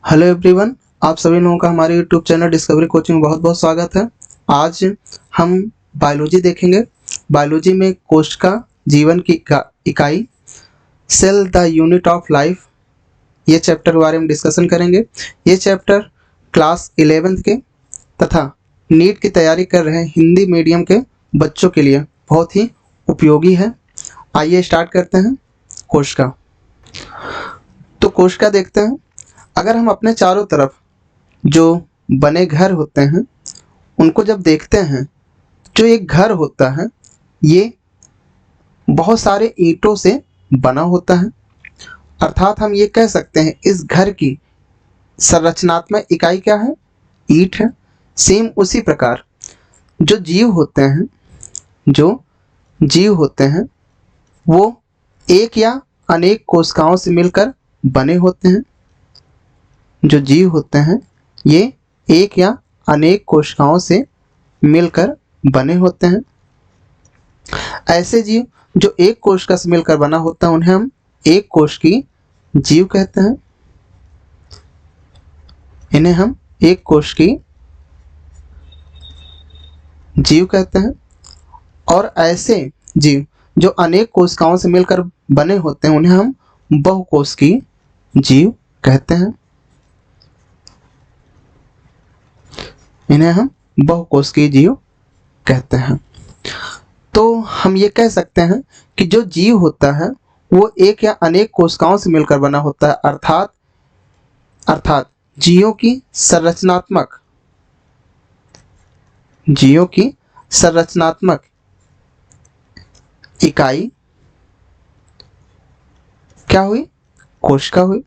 Hello everyone, आप सभी लोगों का हमारे यूट्यूब चैनल डिस्कवरी कोचिंग में बहुत बहुत स्वागत है। आज हम बायोलॉजी देखेंगे। बायोलॉजी में कोशिका जीवन की इकाई cell the unit of life, ये चैप्टर के बारे में डिस्कशन करेंगे। ये चैप्टर क्लास 11th के तथा नीट की तैयारी कर रहे हिंदी मीडियम के बच्चों के लिए बहुत ही उपयोगी है। आइए स्टार्ट करते हैं। कोशिका, तो कोशिका देखते हैं। अगर हम अपने चारों तरफ जो बने घर होते हैं उनको जब देखते हैं, जो एक घर होता है ये बहुत सारे ईंटों से बना होता है। अर्थात हम ये कह सकते हैं इस घर की संरचनात्मक इकाई क्या है? ईंट है। सेम उसी प्रकार जो जीव होते हैं, जो जीव होते हैं वो एक या अनेक कोशिकाओं से मिलकर बने होते हैं। जो जीव होते हैं ये एक या अनेक कोशिकाओं से मिलकर बने होते हैं। ऐसे जीव जो एक कोशिका से मिलकर बना होता है उन्हें हम एक कोशिकीय जीव कहते हैं। इन्हें हम एक कोशिकीय जीव कहते हैं। और ऐसे जीव जो अनेक कोशिकाओं से मिलकर बने होते हैं उन्हें हम बहुकोशिकीय जीव कहते हैं। इन्हें हम बहुकोशिकीय जीव कहते हैं। तो हम ये कह सकते हैं कि जो जीव होता है वो एक या अनेक कोशिकाओं से मिलकर बना होता है। अर्थात जीवों की संरचनात्मक इकाई क्या हुई? कोशिका हुई।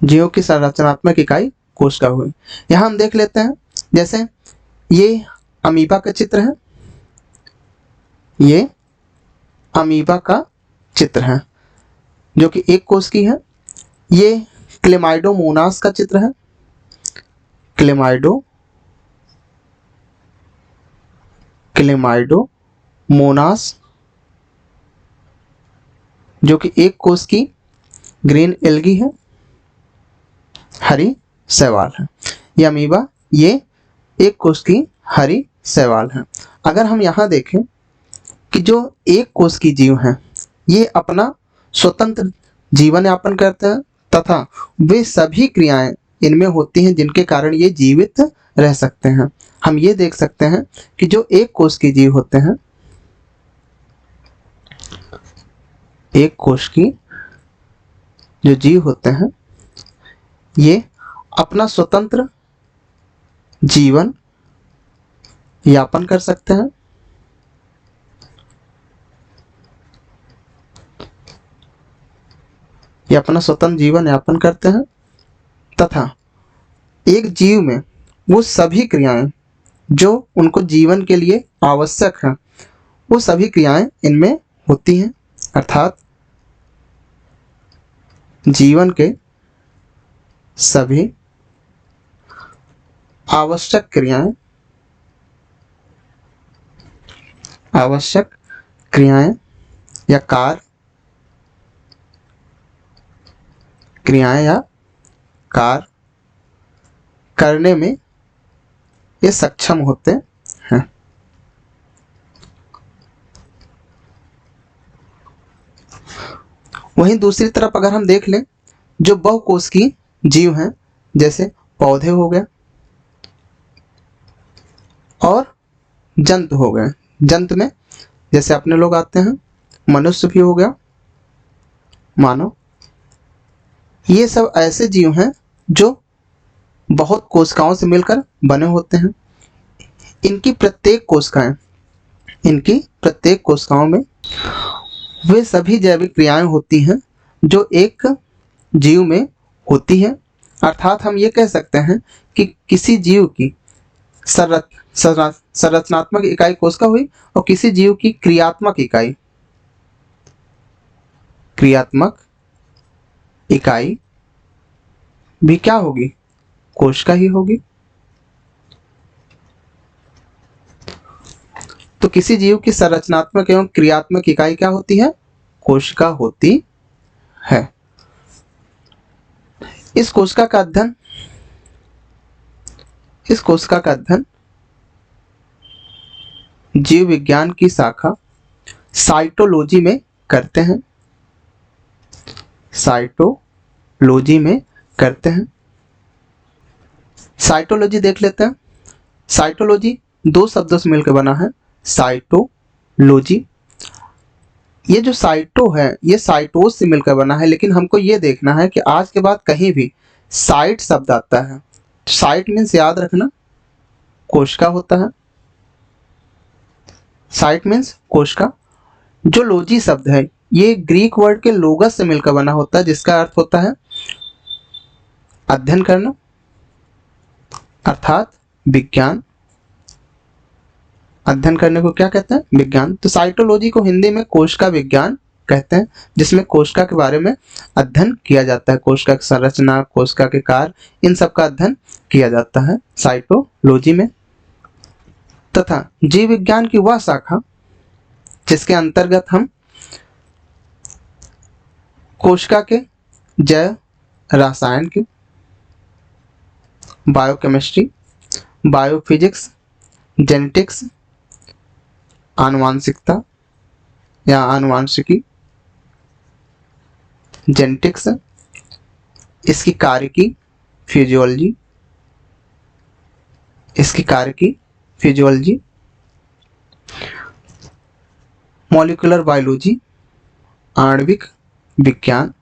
जीवों की संरचनात्मक इकाई कोशिका हुई। यहाँ हम देख लेते हैं, जैसे ये अमीबा का चित्र है। ये अमीबा का चित्र है जो कि एक कोश की है। ये क्लेमाइडोमोनास का चित्र है। क्लेमाइडोमोनास जो कि एक कोश की ग्रीन एल्गी है, हरी शैवाल है। ये अमीबा ये एक कोश की हरी शैवाल है। अगर हम यहाँ देखें कि जो एक कोश की जीव हैं ये अपना स्वतंत्र जीवन यापन करते हैं तथा वे सभी क्रियाएं इनमें होती हैं जिनके कारण ये जीवित रह सकते हैं। हम ये देख सकते हैं कि जो एक कोश की जीव होते हैं, एक कोश की जो जीव होते हैं ये अपना स्वतंत्र जीवन यापन कर सकते हैं। ये अपना स्वतंत्र जीवन यापन करते हैं तथा एक जीव में वो सभी क्रियाएं जो उनको जीवन के लिए आवश्यक हैं वो सभी क्रियाएं इनमें होती हैं। अर्थात जीवन के सभी आवश्यक क्रियाएं या कार्य करने में ये सक्षम होते हैं। वहीं दूसरी तरफ अगर हम देख लें, जो बहुकोशिकीय जीव हैं जैसे पौधे हो गए और जंतु हो गए। जंतु में जैसे अपने लोग आते हैं, मनुष्य भी हो गया, मानव। ये सब ऐसे जीव हैं जो बहुत कोशिकाओं से मिलकर बने होते हैं। इनकी प्रत्येक कोशिकाओं में वे सभी जैविक क्रियाएं होती हैं जो एक जीव में होती है। अर्थात हम ये कह सकते हैं कि किसी जीव की संरचनात्मक इकाई कोशिका हुई और किसी जीव की क्रियात्मक इकाई भी क्या होगी? कोशिका ही होगी। तो किसी जीव की संरचनात्मक एवं क्रियात्मक इकाई क्या होती है? कोशिका होती है। इस कोशिका का अध्ययन जीव विज्ञान की शाखा साइटोलॉजी में करते हैं। साइटोलॉजी में करते हैं। साइटोलॉजी देख लेते हैं। साइटोलॉजी दो शब्दों से मिलकर बना है, साइटोलॉजी। ये जो साइटो है ये साइटोस से मिलकर बना है, लेकिन हमको ये देखना है कि आज के बाद कहीं भी साइट शब्द आता है, साइट मीन्स याद रखना कोशिका होता है। साइट मीन्स कोशिका। जो लॉजी शब्द है ये ग्रीक वर्ड के लोगस से मिलकर बना होता है, जिसका अर्थ होता है अध्ययन करना, अर्थात विज्ञान। अध्ययन करने को क्या कहते हैं? विज्ञान। तो साइटोलॉजी को हिंदी में कोशिका विज्ञान कहते हैं, जिसमें कोशिका के बारे में अध्ययन किया जाता है। कोशिका की संरचना, कोशिका के कार्य, इन सब का अध्ययन किया जाता है साइटोलॉजी में। तथा जीव विज्ञान की वह शाखा जिसके अंतर्गत हम कोशिका के जैव रसायन के, बायोकेमिस्ट्री, बायोफिजिक्स, जेनेटिक्स, आनुवांशिकता या आनुवांशिकी, जेनेटिक्स, इसकी कार्य की फिजियोलॉजी, मॉलिक्यूलर बायोलॉजी, आणविक विज्ञान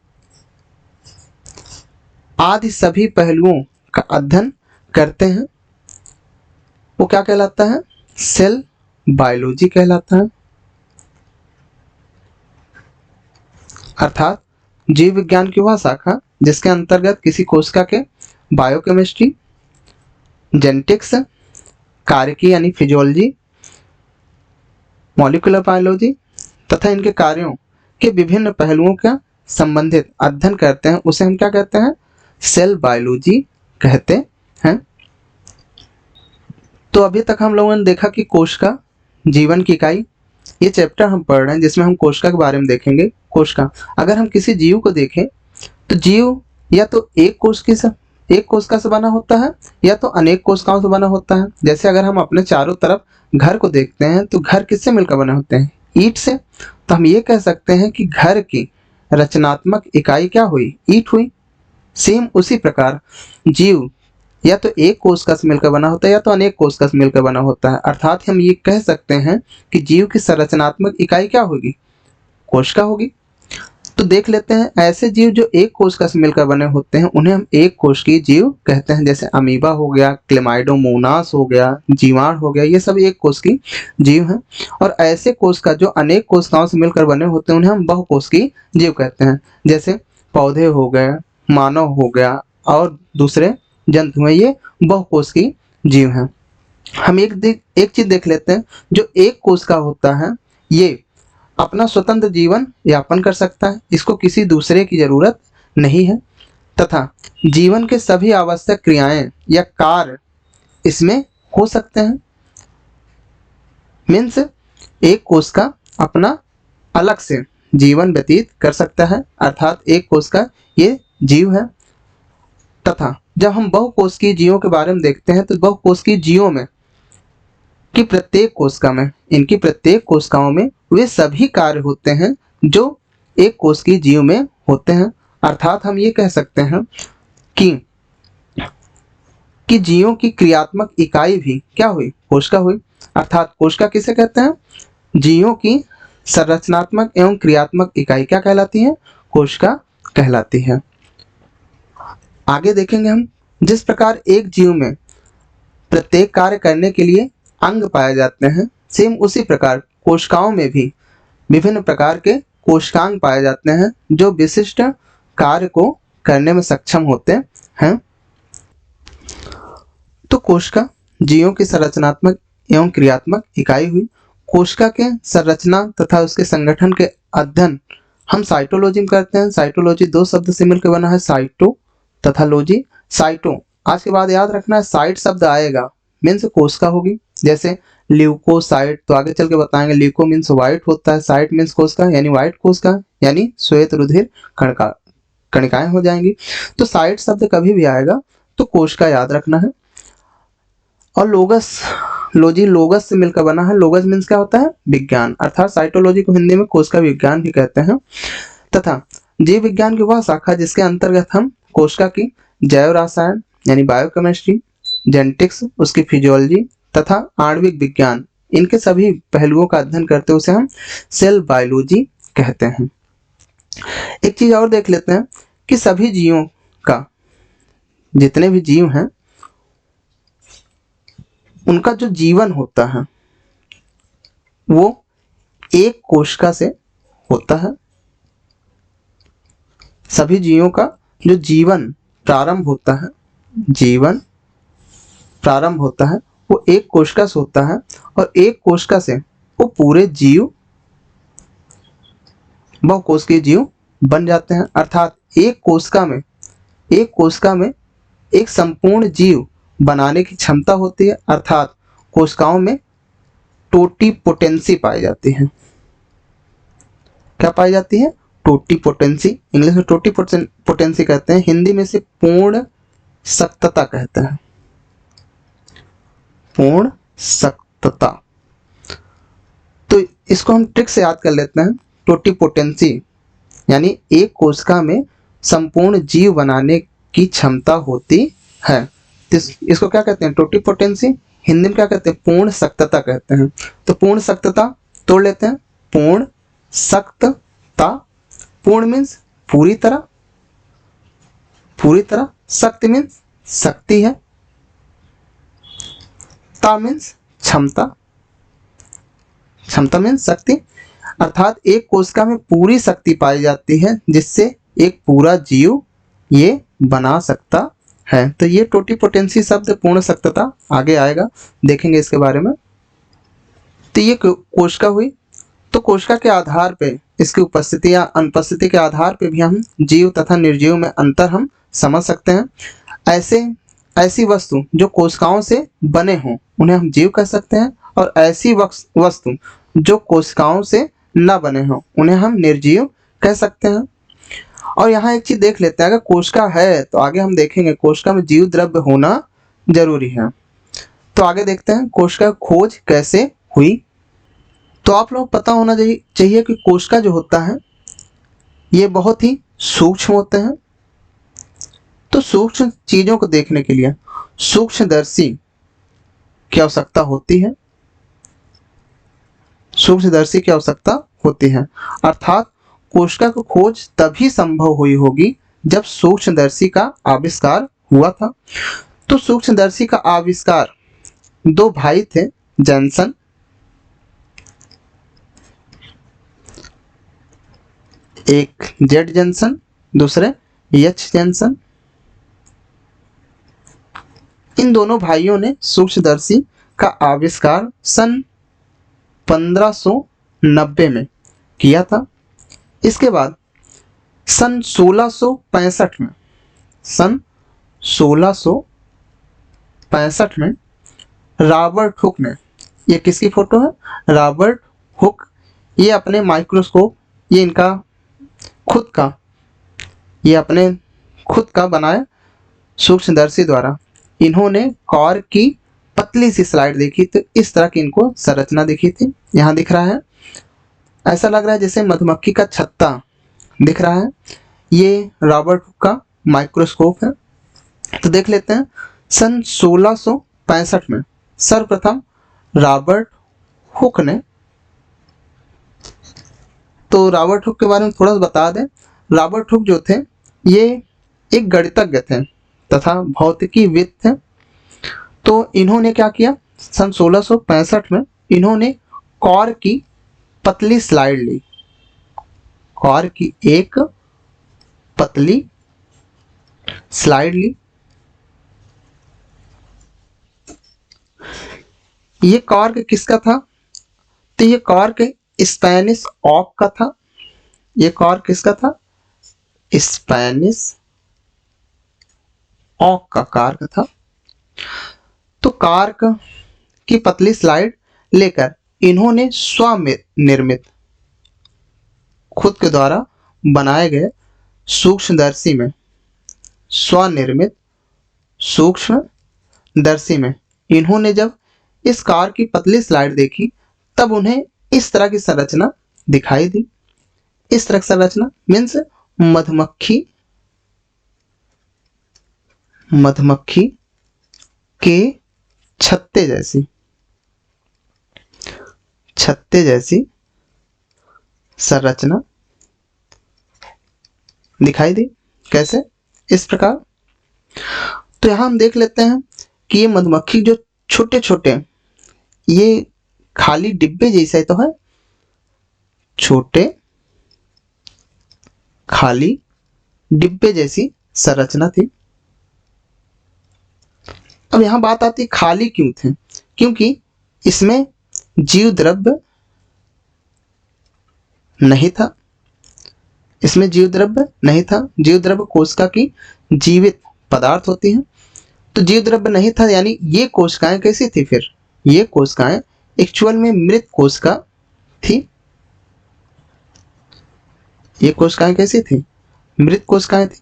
आदि सभी पहलुओं का अध्ययन करते हैं। वो क्या कहलाता है? सेल बायोलॉजी कहलाता है। अर्थात जीव विज्ञान की वह शाखा जिसके अंतर्गत किसी कोशिका के बायोकेमिस्ट्री, जेनेटिक्स, कार्य की यानी फिजियोलॉजी, मॉलिक्यूलर बायोलॉजी तथा इनके कार्यों के विभिन्न पहलुओं का संबंधित अध्ययन करते हैं, उसे हम क्या कहते हैं? सेल बायोलॉजी कहते हैं। तो अभी तक हम लोगों ने देखा कि कोशिका जीवन की इकाई, ये चैप्टर हम पढ़ रहे हैं जिसमें हम कोशिका के बारे में देखेंगे। कोशिका, अगर हम किसी जीव को देखें तो जीव या तो एक कोशिका से बना होता है या तो अनेक कोशिकाओं से बना होता है। जैसे अगर हम अपने चारों तरफ घर को देखते हैं तो घर किससे मिलकर बने होते हैं? ईंट से। तो हम ये कह सकते हैं कि घर की रचनात्मक इकाई क्या हुई? ईंट हुई। सेम उसी प्रकार जीव या तो एक कोशिका से मिलकर बना होता है या तो अनेक कोशिका से मिलकर बना होता है। अर्थात हम ये कह सकते हैं कि जीव की संरचनात्मक इकाई क्या होगी? कोशिका होगी। तो देख लेते हैं ऐसे जीव जो एक कोशिका से मिलकर बने होते हैं उन्हें हम एक कोशिकीय जीव कहते हैं। जैसे अमीबा हो गया, क्लेमाइडोमोनास हो गया, जीवाणु हो गया, ये सब एक कोशिकीय जीव हैं। और ऐसे कोशिका जो अनेक कोशिकाओं से मिलकर बने होते हैं उन्हें हम बहुकोशिकीय जीव कहते हैं। जैसे पौधे हो गए, मानव हो गया और दूसरे जंतु हैं, ये बहुकोशिकीय जीव हैं। हम एक चीज देख लेते हैं, जो एक कोशिका होता है ये अपना स्वतंत्र जीवन यापन कर सकता है, इसको किसी दूसरे की जरूरत नहीं है तथा जीवन के सभी आवश्यक क्रियाएं या कार्य इसमें हो सकते हैं। मीन्स एक कोशिका अपना अलग से जीवन व्यतीत कर सकता है, अर्थात एक कोशिका ये जीव है। तथा जब हम बहुकोशिकीय जीवों के बारे में देखते हैं तो बहुकोशिकीय जीवों में कि प्रत्येक कोशिका में, इनकी प्रत्येक कोशिकाओं में वे सभी कार्य होते हैं जो एक कोशिकीय जीव में होते हैं। अर्थात हम ये कह सकते हैं कि जीवों की क्रियात्मक इकाई भी क्या हुई? कोशिका हुई। अर्थात कोशिका किसे कहते हैं? जीवों की संरचनात्मक एवं क्रियात्मक इकाई क्या कहलाती है? कोशिका कहलाती है। आगे देखेंगे हम, जिस प्रकार एक जीव में प्रत्येक कार्य करने के लिए अंग पाए जाते हैं, सेम उसी प्रकार कोशिकाओं में भी विभिन्न प्रकार के कोशिकांग पाए जाते हैं जो विशिष्ट कार्य को करने में सक्षम होते हैं। तो कोशिका जीवों की संरचनात्मक एवं क्रियात्मक इकाई हुई। कोशिका के संरचना तथा उसके संगठन के अध्ययन हम साइटोलॉजी में करते हैं। साइटोलॉजी दो शब्द से मिलकर बना है, साइटो तथा लॉजी। साइटो आज के बाद याद रखना है, साइट शब्द आएगा मीन्स कोशिका होगी। जैसे ल्यूकोसाइट, तो आगे चल के बताएंगे। ल्यूको मीन्स व्हाइट होता है, साइट मीन्स कोशिका यानी व्हाइट कोशिका यानी श्वेत रुधिर कणिका। कणिकाएं हो जाएंगी। तो साइट शब्द कभी भी आएगा तो कोश का याद रखना है। और लोगस, लोजी लोगस से मिलकर बना है। लोगस मीन्स क्या होता है? विज्ञान, अर्थात साइटोलॉजी को हिंदी में कोश का विज्ञान भी कहते हैं। तथा जीव विज्ञान की वह शाखा जिसके अंतर्गत हम कोशिका की जैव रसायन यानी बायोकेमिस्ट्री, जेनेटिक्स, उसकी फिजियोलॉजी तथा आणविक विज्ञान, इनके सभी पहलुओं का अध्ययन करते उसे हम सेल बायोलॉजी कहते हैं। एक चीज और देख लेते हैं कि सभी जीवों का, जितने भी जीव हैं, उनका जो जीवन होता है वो एक कोशिका से होता है। सभी जीवों का जो जीवन प्रारंभ होता है, जीवन प्रारंभ होता है वो एक कोशिका से होता है, और एक कोशिका से वो पूरे जीव, बहुकोशिकीय जीव बन जाते हैं। अर्थात एक कोशिका में एक संपूर्ण जीव बनाने की क्षमता होती है। अर्थात कोशिकाओं में टोटीपोटेंसी पाई जाती है। क्या पाई जाती है? टोटीपोटेंसी। इंग्लिश में टोटीपोटेंसी कहते हैं, हिंदी में से पूर्ण सख्तता कहते हैं। पूर्ण सख्तता। तो इसको हम ट्रिक से याद कर लेते हैं। टोटीपोटेंसी यानी एक कोशिका में संपूर्ण जीव बनाने की क्षमता होती है। इसको क्या कहते हैं? टोटीपोटेंसी। हिंदी में क्या कहते हैं? पूर्ण सख्तता कहते हैं। तो पूर्ण सख्तता तोड़ लेते हैं। पूर्ण सख्तता, पूर्ण मीन्स पूरी तरह, पूरी तरह, शक्ति मीन्स शक्ति है, ता मीन्स क्षमता, क्षमता मीन्स शक्ति। अर्थात एक कोशिका में पूरी शक्ति पाई जाती है जिससे एक पूरा जीव ये बना सकता है। तो ये टोटीपोटेंसी शब्द पूर्ण सख्तता आगे आएगा, देखेंगे इसके बारे में। तो ये कोशिका हुई। तो कोशिका के आधार पे, इसकी उपस्थिति या अनुपस्थिति के आधार पे भी हम जीव तथा निर्जीव में अंतर हम समझ सकते हैं। ऐसी वस्तु जो कोशिकाओं से बने हों उन्हें हम जीव कह सकते हैं, और ऐसी वस्तु जो कोशिकाओं से न बने हों उन्हें हम निर्जीव कह सकते हैं। और यहाँ एक चीज देख लेते हैं, अगर कोशिका है तो आगे हम देखेंगे कोशिका में जीव द्रव्य होना जरूरी है। तो आगे देखते हैं कोशिका खोज कैसे हुई। तो आप लोग पता होना चाहिए कि कोशिका जो होता है ये बहुत ही सूक्ष्म होते हैं। तो सूक्ष्म चीजों को देखने के लिए सूक्ष्मदर्शी की आवश्यकता होती है। सूक्ष्मदर्शी की आवश्यकता होती है। अर्थात कोशिका की खोज तभी संभव हुई होगी जब सूक्ष्मदर्शी का आविष्कार हुआ था। तो सूक्ष्मदर्शी का आविष्कार दो भाई थे, जैनसन, एक जेड जैनसन, दूसरे एच जैनसन। इन दोनों भाइयों ने सूक्ष्मदर्शी का आविष्कार सन 1590 में किया था। इसके बाद सन 1665 में, सन 1665 में रॉबर्ट हुक ने, ये किसकी फोटो है? Robert Hooke. ये अपने माइक्रोस्कोप, ये इनका खुद का, ये अपने खुद का बनाया सूक्ष्मदर्शी द्वारा इन्होंने कॉर की पतली सी स्लाइड देखी। तो इस तरह की इनको संरचना दिखी थी। यहाँ दिख रहा है, ऐसा लग रहा है जैसे मधुमक्खी का छत्ता दिख रहा है। ये रॉबर्ट हुक का माइक्रोस्कोप है। तो देख लेते हैं सन 1665 में सर्वप्रथम रॉबर्ट हुक ने, तो रॉबर्ट हुक के बारे में थोड़ा सा बता दें। रॉबर्ट हुक जो थे ये एक गणितज्ञ थे तथा भौतिकीविद थे। तो इन्होंने क्या किया, सन 1665 में इन्होंने कॉर की पतली स्लाइड ली, कॉर की एक पतली स्लाइड ली। ये कॉर्क किसका था? तो ये कॉर्क स्पेनिश ऑक का था। ये कॉर्क किसका था? स्पेनिश ऑक का कॉर्क था। तो कॉर्क की पतली स्लाइड लेकर इन्होंने स्वनिर्मित, खुद के द्वारा बनाए गए सूक्ष्मदर्शी में, स्वनिर्मित सूक्ष्मदर्शी में इन्होंने जब इस कार की पतली स्लाइड देखी तब उन्हें इस तरह की संरचना दिखाई दी। इस तरह की संरचना मीन्स मधुमक्खी मधुमक्खी के छत्ते जैसी संरचना दिखाई दी। कैसे? इस प्रकार। तो यहां हम देख लेते हैं कि ये मधुमक्खी जो छोटे छोटे, ये खाली डिब्बे जैसा ही तो है, छोटे खाली डिब्बे जैसी संरचना थी। अब यहां बात आती, खाली क्यों थे? क्योंकि इसमें जीव द्रव्य नहीं था। इसमें जीव द्रव्य नहीं था। जीव द्रव्य कोशिका की जीवित पदार्थ होती हैं। तो जीव द्रव्य नहीं था, यानी ये कोशिकाएं कैसी थी? फिर ये कोशिकाएं एक्चुअल में मृत कोशिका थी। ये कोशिकाएं कैसी थी? मृत कोशिकाएं थी।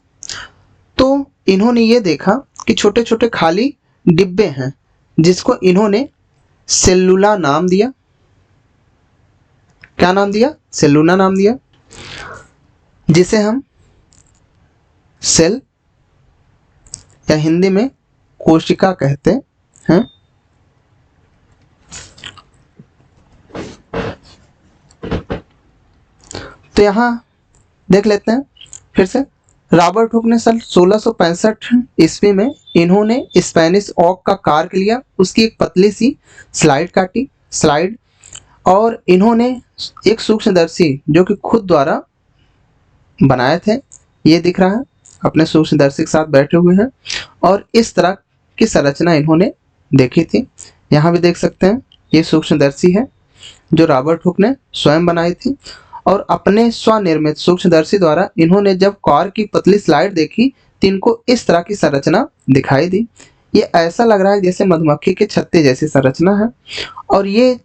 तो इन्होंने ये देखा कि छोटे छोटे खाली डिब्बे हैं, जिसको इन्होंने सेलुला नाम दिया। क्या नाम दिया? सेलुला नाम दिया, जिसे हम सेल या हिंदी में कोशिका कहते हैं। तो यहां देख लेते हैं फिर से। रॉबर्ट हुक ने सन 1665 ईस्वी में इन्होंने स्पेनिश ओक का कार्क लिया, उसकी एक पतली सी स्लाइड, और इन्होंने एक सूक्ष्मदर्शी जो कि खुद द्वारा बनाए थे, ये दिख रहा है, अपने सूक्ष्मदर्शी के साथ बैठे हुए हैं, और इस तरह की संरचना इन्होंने देखी थी। यहाँ भी देख सकते हैं, ये सूक्ष्मदर्शी है जो रॉबर्ट हुक ने स्वयं बनाई थी, और अपने स्वनिर्मित सूक्ष्मदर्शी द्वारा इन्होंने जब कार की पतली स्लाइड देखी तो इनको इस तरह की संरचना दिखाई दी। ये ऐसा लग रहा है जैसे मधुमक्खी के छत्ते जैसी संरचना है, और ये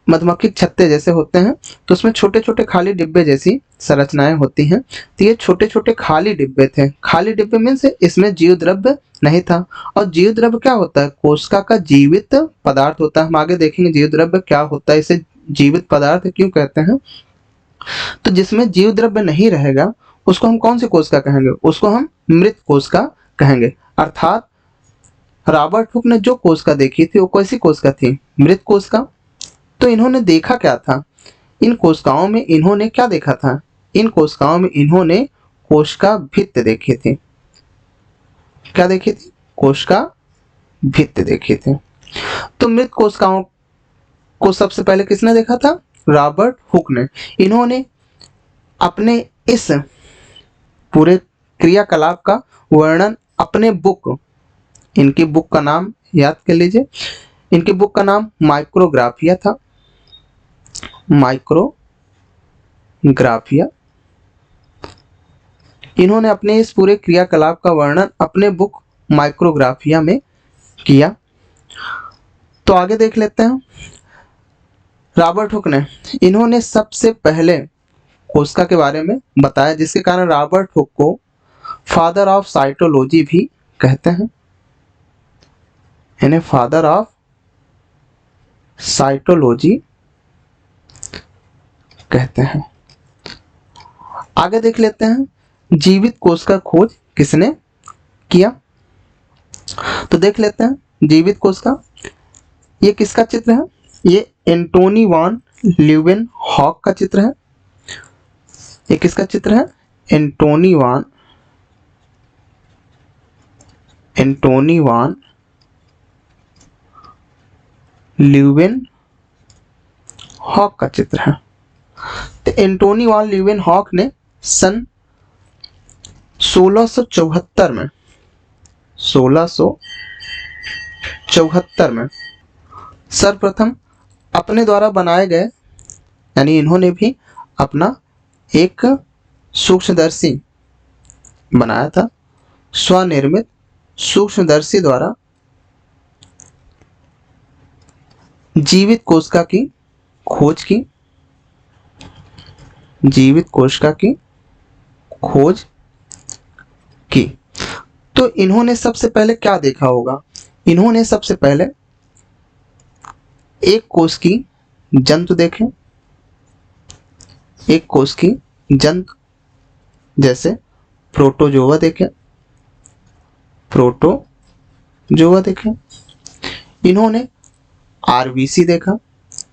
मधुमक्खी के छत्ते जैसे होते हैं तो उसमें छोटे छोटे खाली डिब्बे जैसी संरचनाएं होती हैं। तो ये छोटे छोटे खाली डिब्बे थे। खाली डिब्बे मीन्स इसमें जीव द्रव्य नहीं था। और जीव द्रव्य क्या होता है? कोशिका का जीवित पदार्थ होता है। हम आगे देखेंगे जीव द्रव्य क्या होता है, इसे जीवित पदार्थ क्यों कहते हैं। तो जिसमें जीव द्रव्य नहीं रहेगा उसको हम कौन सी कोशिका कहेंगे? उसको हम मृत कोशिका कहेंगे। अर्थात रॉबर्ट हुक ने जो कोशिका देखी थी वो कैसी कोशिका थी? मृत कोशिका। तो इन्होंने देखा क्या था? इन कोशिकाओं में इन्होंने क्या देखा था? इन कोशिकाओं में इन्होंने कोशिका भित्त देखी थी। क्या देखी थी? कोशिका भित्त देखी थी। तो मृत कोशिकाओं को सबसे पहले किसने देखा था? रॉबर्ट हुक ने। इन्होंने अपने इस पूरे क्रियाकलाप का वर्णन अपने बुक, इनकी बुक का नाम याद कर लीजिए, इनकी बुक का नाम माइक्रोग्राफिया था। माइक्रोग्राफिया। इन्होंने अपने इस पूरे क्रियाकलाप का वर्णन अपने बुक माइक्रोग्राफिया में किया। तो आगे देख लेते हैं। रॉबर्ट हुक ने इन्होंने सबसे पहले कोशिका के बारे में बताया, जिसके कारण रॉबर्ट हुक को फादर ऑफ साइटोलॉजी भी कहते हैं। इन्हें फादर ऑफ साइटोलॉजी कहते हैं। आगे देख लेते हैं, जीवित कोशिका खोज किसने किया? तो देख लेते हैं, जीवित कोशिका, ये किसका चित्र है? ये एंटोनी वान ल्यूवेनहॉक का चित्र है। ये किसका चित्र है? एंटोनी वान ल्यूवेनहॉक का चित्र है। तो एंटोनी वान ल्यूवेनहॉक ने सन 1674 में सर्वप्रथम अपने द्वारा बनाए गए, यानी इन्होंने भी अपना एक सूक्ष्मदर्शी बनाया था। स्वनिर्मित सूक्ष्मदर्शी द्वारा जीवित कोशिका की खोज की। जीवित कोशिका की खोज की। तो इन्होंने सबसे पहले क्या देखा होगा? इन्होंने सबसे पहले एक कोश की जंतु देखे, एक कोश की जंतु जैसे प्रोटोजोआ देखे, प्रोटोजोआ देखे। इन्होंने आरबीसी देखा,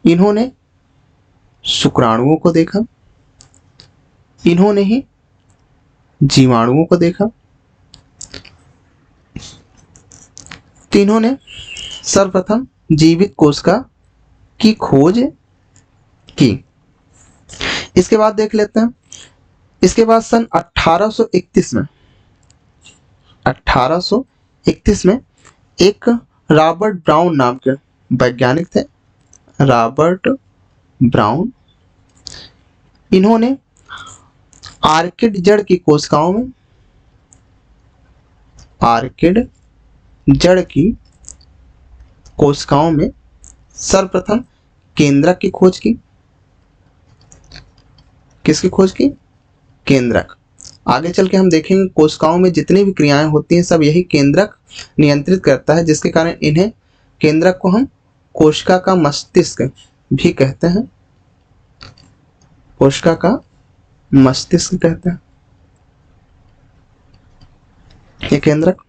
इन्होंने शुक्राणुओं को देखा, इन्होंने ही जीवाणुओं को देखा। तो इन्होंने सर्वप्रथम जीवित कोशिका की खोज की। इसके बाद देख लेते हैं, इसके बाद सन 1831 में एक रॉबर्ट ब्राउन नाम के वैज्ञानिक थे, रॉबर्ट ब्राउन। इन्होंने आर्किड जड़ की कोशिकाओं में, आर्किड जड़ की कोशिकाओं में सर्वप्रथम केंद्रक की खोज की। किसकी खोज की? केंद्रक। आगे चल के हम देखेंगे कोशिकाओं में जितनी भी क्रियाएं होती हैं सब यही केंद्रक नियंत्रित करता है, जिसके कारण इन्हें केंद्रक को हम कोशिका का मस्तिष्क भी कहते हैं, कोशिका का मस्तिष्क कहते हैं ये केंद्रक।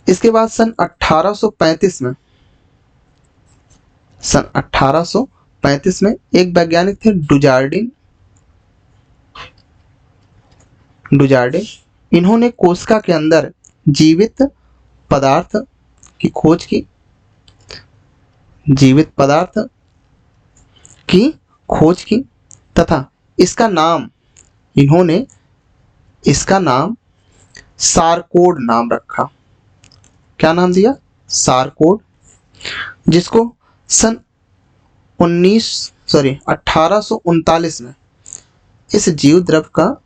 इसके बाद सन 1835 में, सन 1835 में एक वैज्ञानिक थे डुजार्डिन। इन्होंने कोशिका के अंदर जीवित पदार्थ की खोज की, जीवित पदार्थ की खोज की तथा इसका नाम, इन्होंने इसका नाम सारकोड नाम रखा। क्या नाम दिया? सारकोड, जिसको सन 1839 में इस जीव द्रव्य का,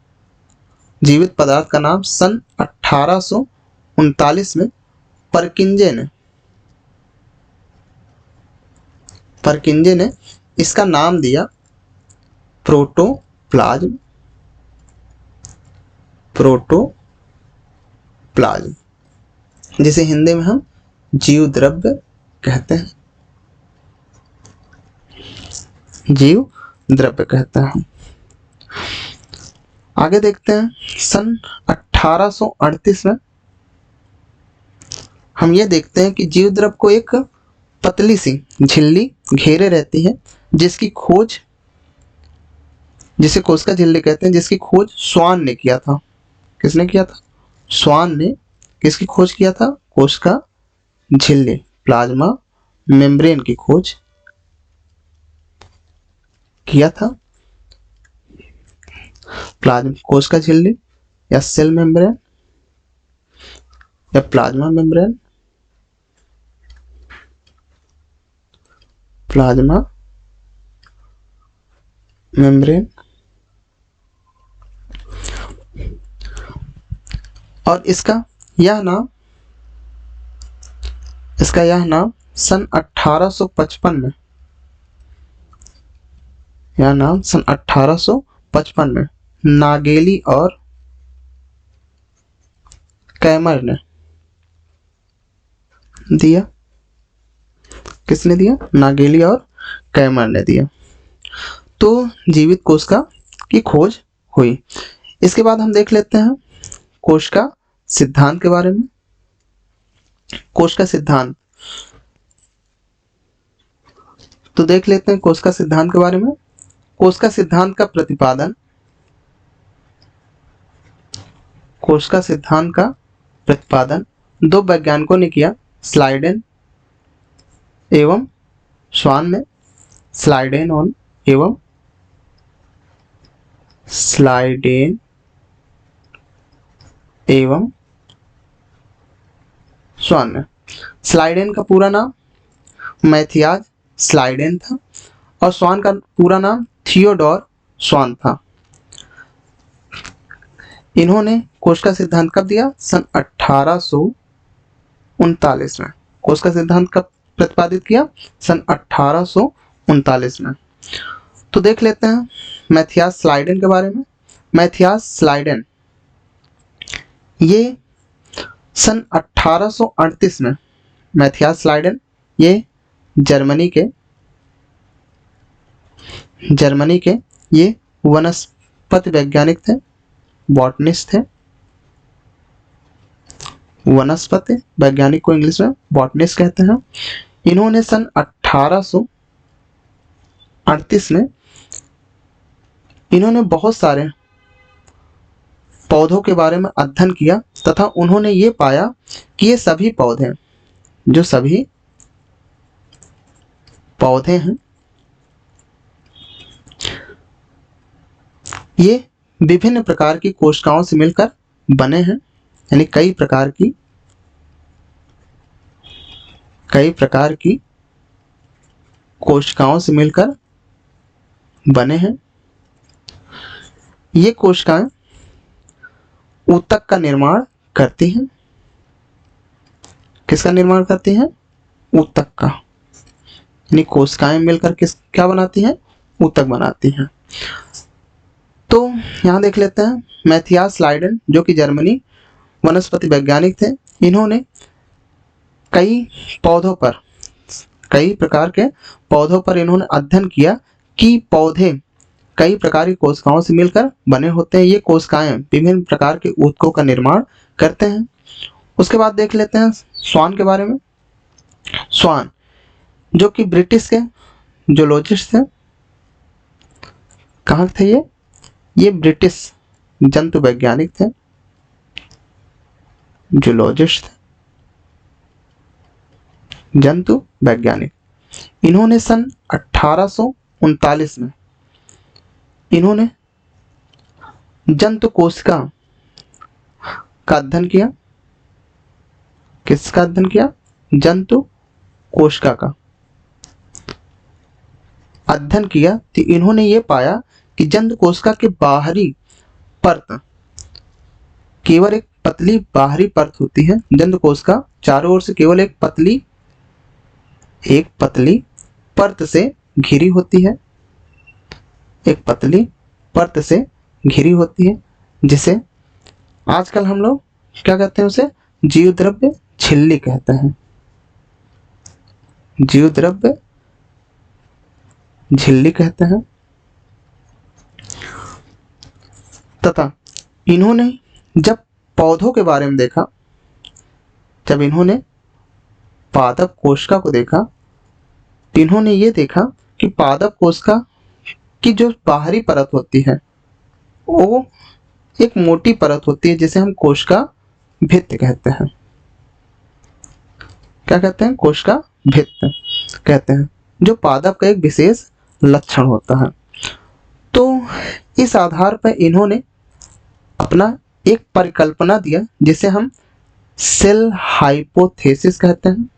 जीवित पदार्थ का नाम सन 1839 में परकिंजे ने इसका नाम दिया प्रोटोप्लाज्म, प्रोटोप्लाज्म, जिसे हिंदी में हम जीव द्रव्य कहते हैं, जीव द्रव्य कहते हैं। आगे देखते हैं, सन 1838 में हम ये देखते हैं कि जीव द्रव्य को एक पतली सी झिल्ली घेरे रहती है, जिसकी खोज, जिसे कोशिका झिल्ली कहते हैं, जिसकी खोज स्वान ने किया था। किसने किया था? स्वान ने किसकी खोज किया था? कोशिका झिल्ली, प्लाज्मा मेम्ब्रेन की खोज किया था। प्लाज्मा, कोशिका झिल्ली या सेल मेम्ब्रेन या प्लाज्मा मेम्ब्रेन, प्लाज्मा मेम्ब्रेन। और इसका यह नाम सन 1855 में, यह नाम सन 1855 में नागेली और कैमर ने दिया। किसने दिया? नागेली और कैमर ने दिया। तो जीवित कोशिका की खोज हुई। इसके बाद हम देख लेते हैं कोशिका सिद्धांत के बारे में। कोशिका सिद्धांत, तो देख लेते हैं कोशिका सिद्धांत के बारे में। कोशिका सिद्धांत का प्रतिपादन, कोशिका सिद्धांत का प्रतिपादन दो वैज्ञानिकों ने किया, स्लाइडेन एवं स्वान ने। स्लाइडेन एवं स्लाइडेन एवं स्वान ने। स्लाइडेन का पूरा नाम मैथियाज स्लाइडेन था और स्वान का पूरा नाम थियोडोर स्वान था। इन्होंने कोशिका सिद्धांत कब दिया? सन 1839 में। कोशिका सिद्धांत कब प्रतिपादित किया? सन 1839 में। तो देख लेते हैं मैथियाज स्लाइडेन के बारे में। मैथियाज स्लाइडेन ये सन 1838 में मैथियास लाइडेन, ये जर्मनी के ये वनस्पति वैज्ञानिक थे, बॉटनिस्ट थे। वनस्पति वैज्ञानिक को इंग्लिश में बॉटनिस्ट कहते हैं। इन्होंने सन 1838 में इन्होंने बहुत सारे पौधों के बारे में अध्ययन किया तथा उन्होंने ये पाया कि ये सभी पौधे, जो सभी पौधे हैं, ये विभिन्न प्रकार की कोशिकाओं से मिलकर बने हैं। यानी कई प्रकार की कोशिकाओं से मिलकर बने हैं। ये कोशिकाएं ऊतक का निर्माण करती हैं। किसका निर्माण करती हैं? ऊतक का। यानी कोशिकाएं मिलकर क्या बनाती हैं? ऊतक बनाती हैं। तो यहाँ देख लेते हैं, मैथियास लाइडेन जो कि जर्मनी वनस्पति वैज्ञानिक थे, इन्होंने कई प्रकार के पौधों पर इन्होंने अध्ययन किया कि पौधे कई प्रकार की कोशिकाओं से मिलकर बने होते हैं। ये कोशिकाएं विभिन्न प्रकार के ऊतकों का निर्माण करते हैं। उसके बाद देख लेते हैं स्वान के बारे में। स्वान जो कि ब्रिटिश के जूलॉजिस्ट थे। कहाँ थे ये ब्रिटिश जंतु वैज्ञानिक थे, जूलॉजिस्ट थे, जंतु वैज्ञानिक। इन्होंने सन 1839 में इन्होंने जंतु कोशिका का अध्ययन किया। किसका अध्ययन किया? जंतु कोशिका का अध्ययन किया तो इन्होंने ये पाया कि जंतु कोशिका के बाहरी परत, केवल एक पतली बाहरी परत होती है। जंतु कोशिका चारों ओर से केवल एक पतली परत से घिरी होती है, एक पतली परत से घिरी होती है, जिसे आजकल हम लोग क्या कहते हैं? उसे जीवद्रव्य झिल्ली कहते हैं। जीवद्रव्य झिल्ली कहते हैं। तथा इन्होंने जब पौधों के बारे में देखा, जब इन्होंने पादप कोशिका को देखा, तो इन्होंने ये देखा कि पादप कोशिका की जो बाहरी परत होती है वो एक मोटी परत होती है, जिसे हम कोशिका भित्ति कहते हैं। क्या कहते हैं? कोशिका भित्ति कहते हैं, जो पादप का एक विशेष लक्षण होता है। तो इस आधार पर इन्होंने अपना एक परिकल्पना दिया, जिसे हम सेल हाइपोथेसिस कहते हैं।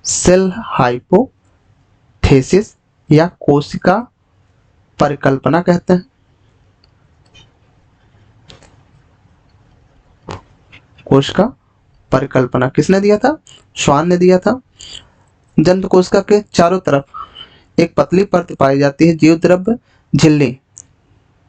सेल हाइपोथेसिस या कोशिका परिकल्पना कहते हैं। कोशिका परिकल्पना किसने दिया था? स्वान ने दिया था। जंतु कोशिका के चारों तरफ एक पतली परत पाई जाती है, जीवद्रव्य झिल्ली।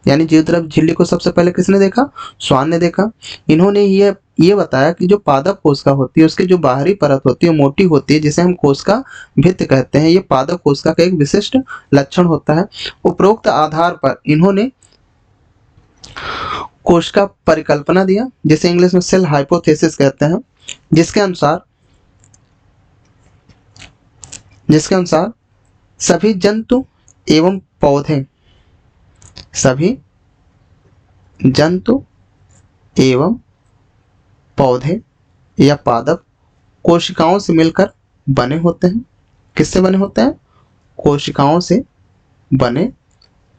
यानी जीवद्रव्य झिल्ली को सबसे पहले किसने देखा? स्वान ने देखा। इन्होंने ये बताया कि जो पादप कोशिका होती है उसकी जो बाहरी परत होती है मोटी होती है, जिसे हम कोशिका भित्ति कहते हैं। ये पादप कोशिका का एक विशिष्ट लक्षण होता है। उपरोक्त आधार पर इन्होंने कोशिका परिकल्पना दिया, जिसे इंग्लिश में सेल हाइपोथेसिस कहते हैं, जिसके अनुसार सभी जंतु एवं पौधे, सभी जंतु एवं पौधे या पादप कोशिकाओं से मिलकर बने होते हैं। किससे बने होते हैं? कोशिकाओं से बने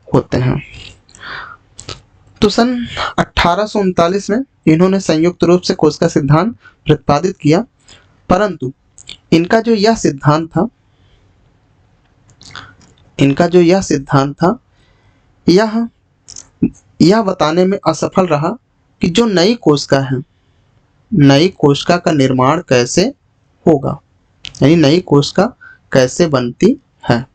होते हैं। तो सन 1839 में इन्होंने संयुक्त रूप से कोशिका सिद्धांत प्रतिपादित किया, परंतु इनका जो यह सिद्धांत था यह बताने में असफल रहा कि जो नई कोशिका है, नई कोशिका का निर्माण कैसे होगा, यानी नई कोशिका कैसे बनती है।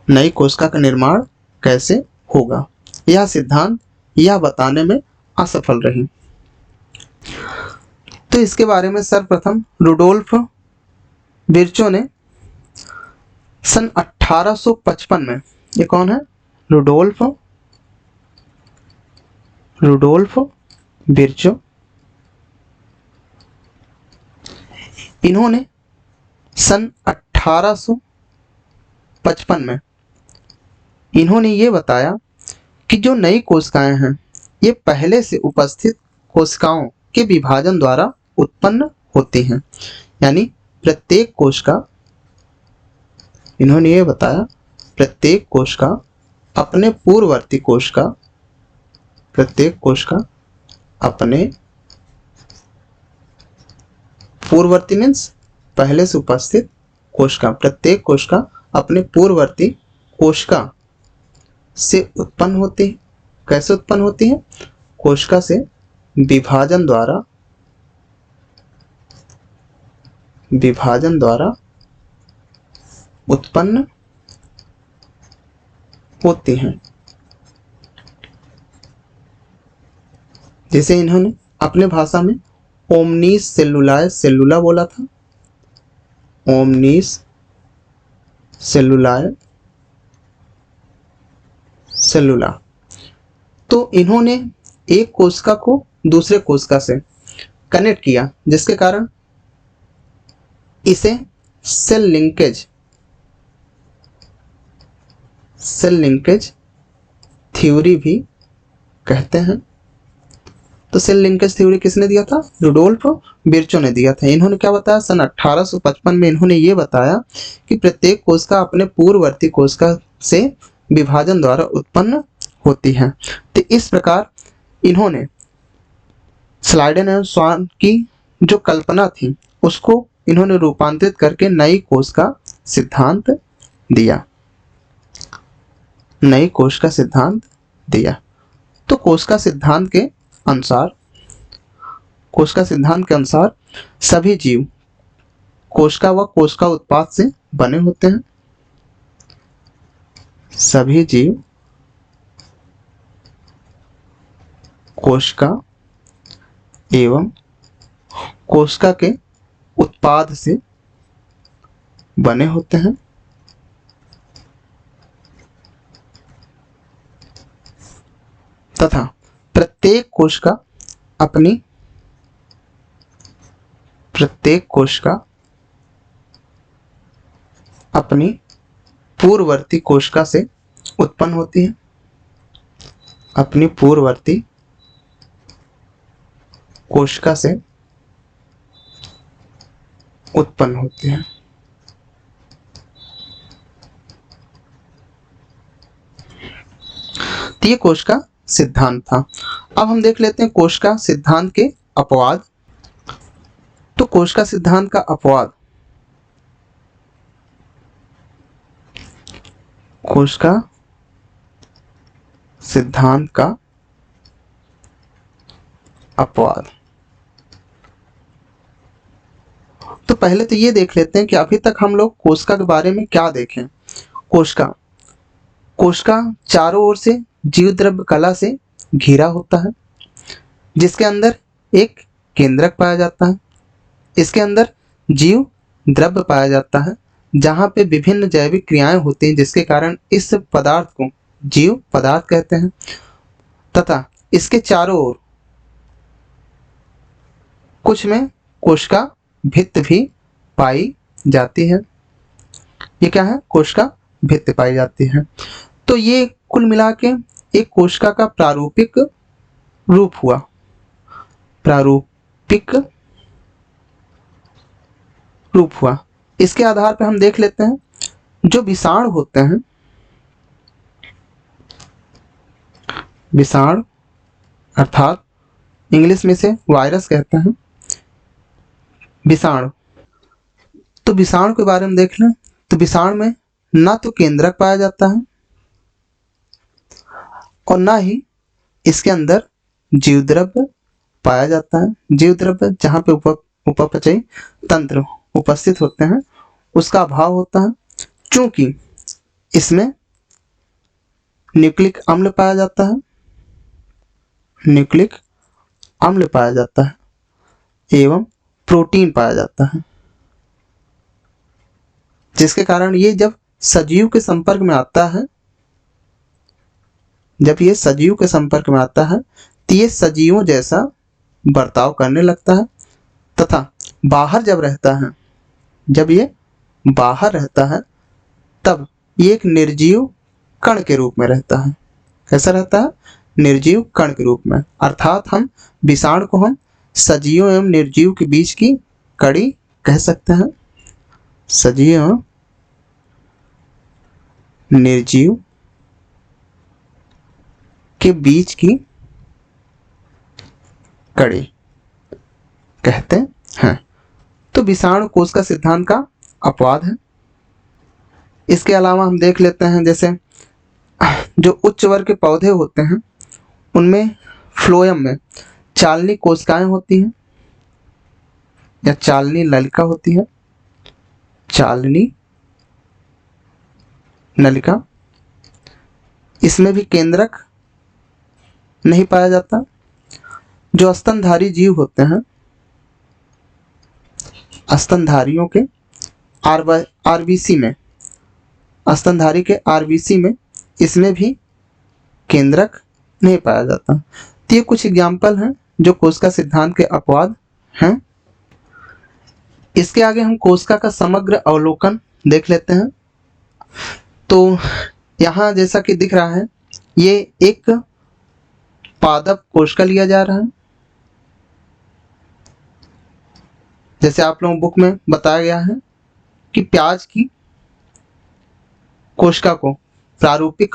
नई कोशिका का निर्माण कैसे होगा, यह सिद्धांत यह बताने में असफल रही। तो इसके बारे में सर्वप्रथम रुडोल्फ विर्चो ने सन 1855 में, ये कौन है? रुडोल्फ विर्चो, इन्होंने सन 1855 में इन्होंने ये बताया कि जो नई कोशिकाएं हैं ये पहले से उपस्थित कोशिकाओं के विभाजन द्वारा उत्पन्न होती हैं। यानी प्रत्येक कोशिका, इन्होंने ये बताया, प्रत्येक कोशिका अपने पूर्ववर्ती कोशिका, प्रत्येक कोशिका अपने पूर्ववर्ती मीन्स पहले से उपस्थित कोशिका, प्रत्येक कोशिका अपने पूर्ववर्ती कोशिका से उत्पन्न होती है। कैसे उत्पन्न होती है? कोशिका से विभाजन द्वारा उत्पन्न होती हैं। जैसे इन्होंने अपने भाषा में ओमनीस सेलुलाए सेलुला बोला था, ओमनीस सेलुलाए सेलुला। तो इन्होंने एक कोशिका को दूसरे कोशिका से कनेक्ट किया, जिसके कारण इसे सेल लिंकेज थ्योरी भी कहते हैं। तो सेल लिंकेज थ्योरी किसने दिया था? रुडोल्फ विर्चो ने दिया था। इन्होंने क्या बताया? सन 1855 में इन्होंने ये बताया कि प्रत्येक कोशिका अपने पूर्ववर्ती कोशिका से विभाजन द्वारा उत्पन्न होती है। तो इस प्रकार इन्होंने स्लाइडेन एवं स्वान की जो कल्पना थी उसको इन्होंने रूपांतरित करके नई कोश का सिद्धांत दिया, नई कोश का सिद्धांत दिया। तो कोश का सिद्धांत के अनुसार सभी जीव कोशिका व कोशिका उत्पाद से बने होते हैं। सभी जीव कोशिका एवं कोशिका के उत्पाद से बने होते हैं तथा प्रत्येक कोशिका अपनी पूर्ववर्ती कोशिका से उत्पन्न होती है, अपनी पूर्ववर्ती कोशिका से उत्पन्न होती है। तो ये कोश का सिद्धांत था। अब हम देख लेते हैं कोश का सिद्धांत के अपवाद। तो कोश का सिद्धांत का अपवाद, कोश का सिद्धांत का अपवाद। तो पहले तो ये देख लेते हैं कि अभी तक हम लोग कोशिका के बारे में क्या देखें। कोशिका चारों ओर से जीव द्रव्य कला से घिरा होता है, जिसके अंदर एक केंद्रक पाया जाता है। इसके अंदर जीव द्रव्य पाया जाता है जहाँ पे विभिन्न जैविक क्रियाएं होती हैं, जिसके कारण इस पदार्थ को जीव पदार्थ कहते हैं। तथा इसके चारों ओर कुछ में कोशिका भित्ति भी पाई जाती है। ये क्या है? कोशिका भित्ति पाई जाती है। तो ये कुल मिला के एक कोशिका का प्रारूपिक रूप हुआ। इसके आधार पर हम देख लेते हैं जो विषाणु होते हैं, विषाणु अर्थात इंग्लिश में से वायरस कहते हैं, विषाणु। तो विषाणु के बारे में देख लें तो विषाणु में ना तो केंद्रक पाया जाता है और ना ही इसके अंदर जीवद्रव्य पाया जाता है। जीवद्रव्य जहाँ पे उपापचयी तंत्र उपस्थित होते हैं उसका अभाव होता है, क्योंकि इसमें न्यूक्लिक अम्ल पाया जाता है, न्यूक्लिक अम्ल पाया जाता है एवं प्रोटीन पाया जाता है, जिसके कारण ये जब सजीव के संपर्क में आता है, जब ये सजीव के संपर्क में आता है तो ये सजीवों जैसा बर्ताव करने लगता है तथा बाहर जब रहता है, जब ये बाहर रहता है तब ये एक निर्जीव कण के रूप में रहता है। कैसा रहता है? निर्जीव कण के रूप में। अर्थात हम विषाणु को हम सजीव एवं निर्जीव के बीच की कड़ी कह सकते हैं, सजीव एवं निर्जीव के बीच की कड़ी कहते हैं। तो विषाणु कोश का सिद्धांत का अपवाद है। इसके अलावा हम देख लेते हैं जैसे जो उच्च वर्ग के पौधे होते हैं उनमें फ्लोएम में चालनी कोशिकाएं होती हैं या चालनी नलिका होती है, चालनी नलिका। इसमें भी केंद्रक नहीं पाया जाता। जो स्तनधारी जीव होते हैं, स्तनधारियों के आरबीसी में, स्तनधारी के आरबीसी में इसमें भी केंद्रक नहीं पाया जाता। तो ये कुछ एग्जाम्पल हैं जो कोशिका सिद्धांत के अपवाद हैं। इसके आगे हम कोशिका का समग्र अवलोकन देख लेते हैं। तो यहाँ जैसा कि दिख रहा है ये एक पादप कोशिका लिया जा रहा है। जैसे आप लोगों बुक में बताया गया है कि प्याज की कोशिका को प्रारूपिक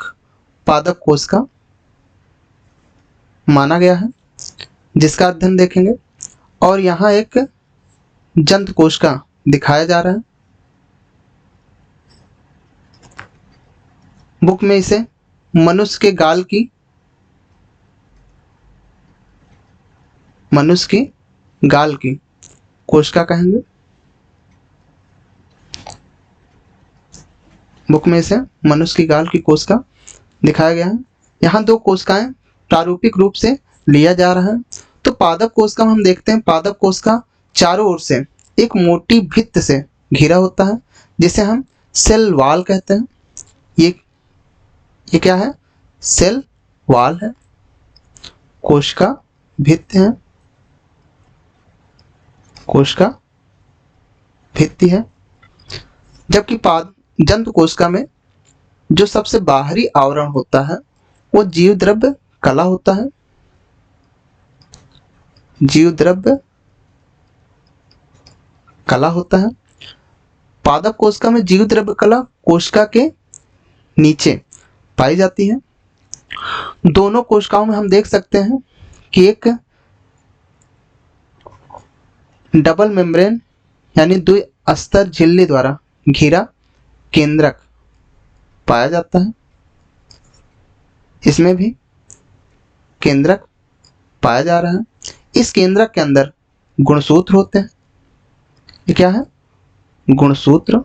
पादप कोशिका माना गया है, जिसका अध्ययन देखेंगे। और यहाँ एक जंत कोशिका दिखाया जा रहा है। बुक में इसे मनुष्य के गाल की, मनुष्य की गाल की कोशिका कहेंगे। बुक में इसे मनुष्य की गाल की कोशिका दिखाया गया है। यहाँ दो कोशिकाएं प्रारूपिक रूप से लिया जा रहा है। तो पादप कोशिका हम देखते हैं, पादप कोशिका चारों ओर से एक मोटी भित्त से घिरा होता है जिसे हम सेल वॉल कहते हैं। ये क्या है? सेल वॉल है, कोशिका भित्ति है, कोशिका भित्ति है। जबकि जंतु कोशिका में जो सबसे बाहरी आवरण होता है वो जीव द्रव्य कला होता है, जीव द्रव्य कला होता है। पादप कोशिका में जीव द्रव्य कला कोशिका के नीचे पाई जाती है। दोनों कोशिकाओं में हम देख सकते हैं कि एक डबल मेम्ब्रेन यानी द्विस्तर झिल्ली द्वारा घिरा केंद्रक पाया जाता है। इसमें भी केंद्रक पाया जा रहा है। इस केंद्रक के अंदर गुणसूत्र होते हैं। ये क्या है? गुणसूत्र।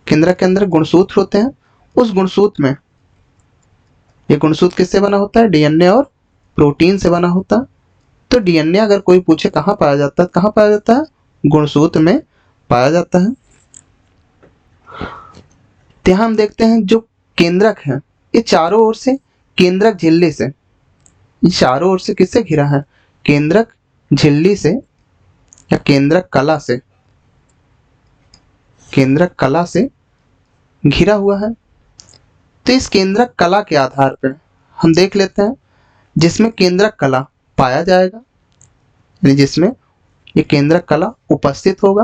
केंद्रक के अंदर गुणसूत्र होते हैं। उस गुणसूत्र में, ये गुणसूत्र किससे बना होता है? डीएनए और प्रोटीन से बना होता है। तो डीएनए अगर कोई पूछे कहाँ पाया जाता है, कहाँ पाया जाता है? गुणसूत्र में पाया जाता है। तो यहाँ हम देखते हैं जो केंद्रक है ये चारों ओर से केंद्रक झिल्ली से, ये चारों ओर से किससे घिरा है? केंद्रक झिल्ली से या केंद्रक कला से, केंद्रक कला से घिरा हुआ है। तो इस केंद्रक कला के आधार पर हम देख लेते हैं जिसमें केंद्रक कला पाया जाएगा, यानी जिसमें ये केंद्रक कला उपस्थित होगा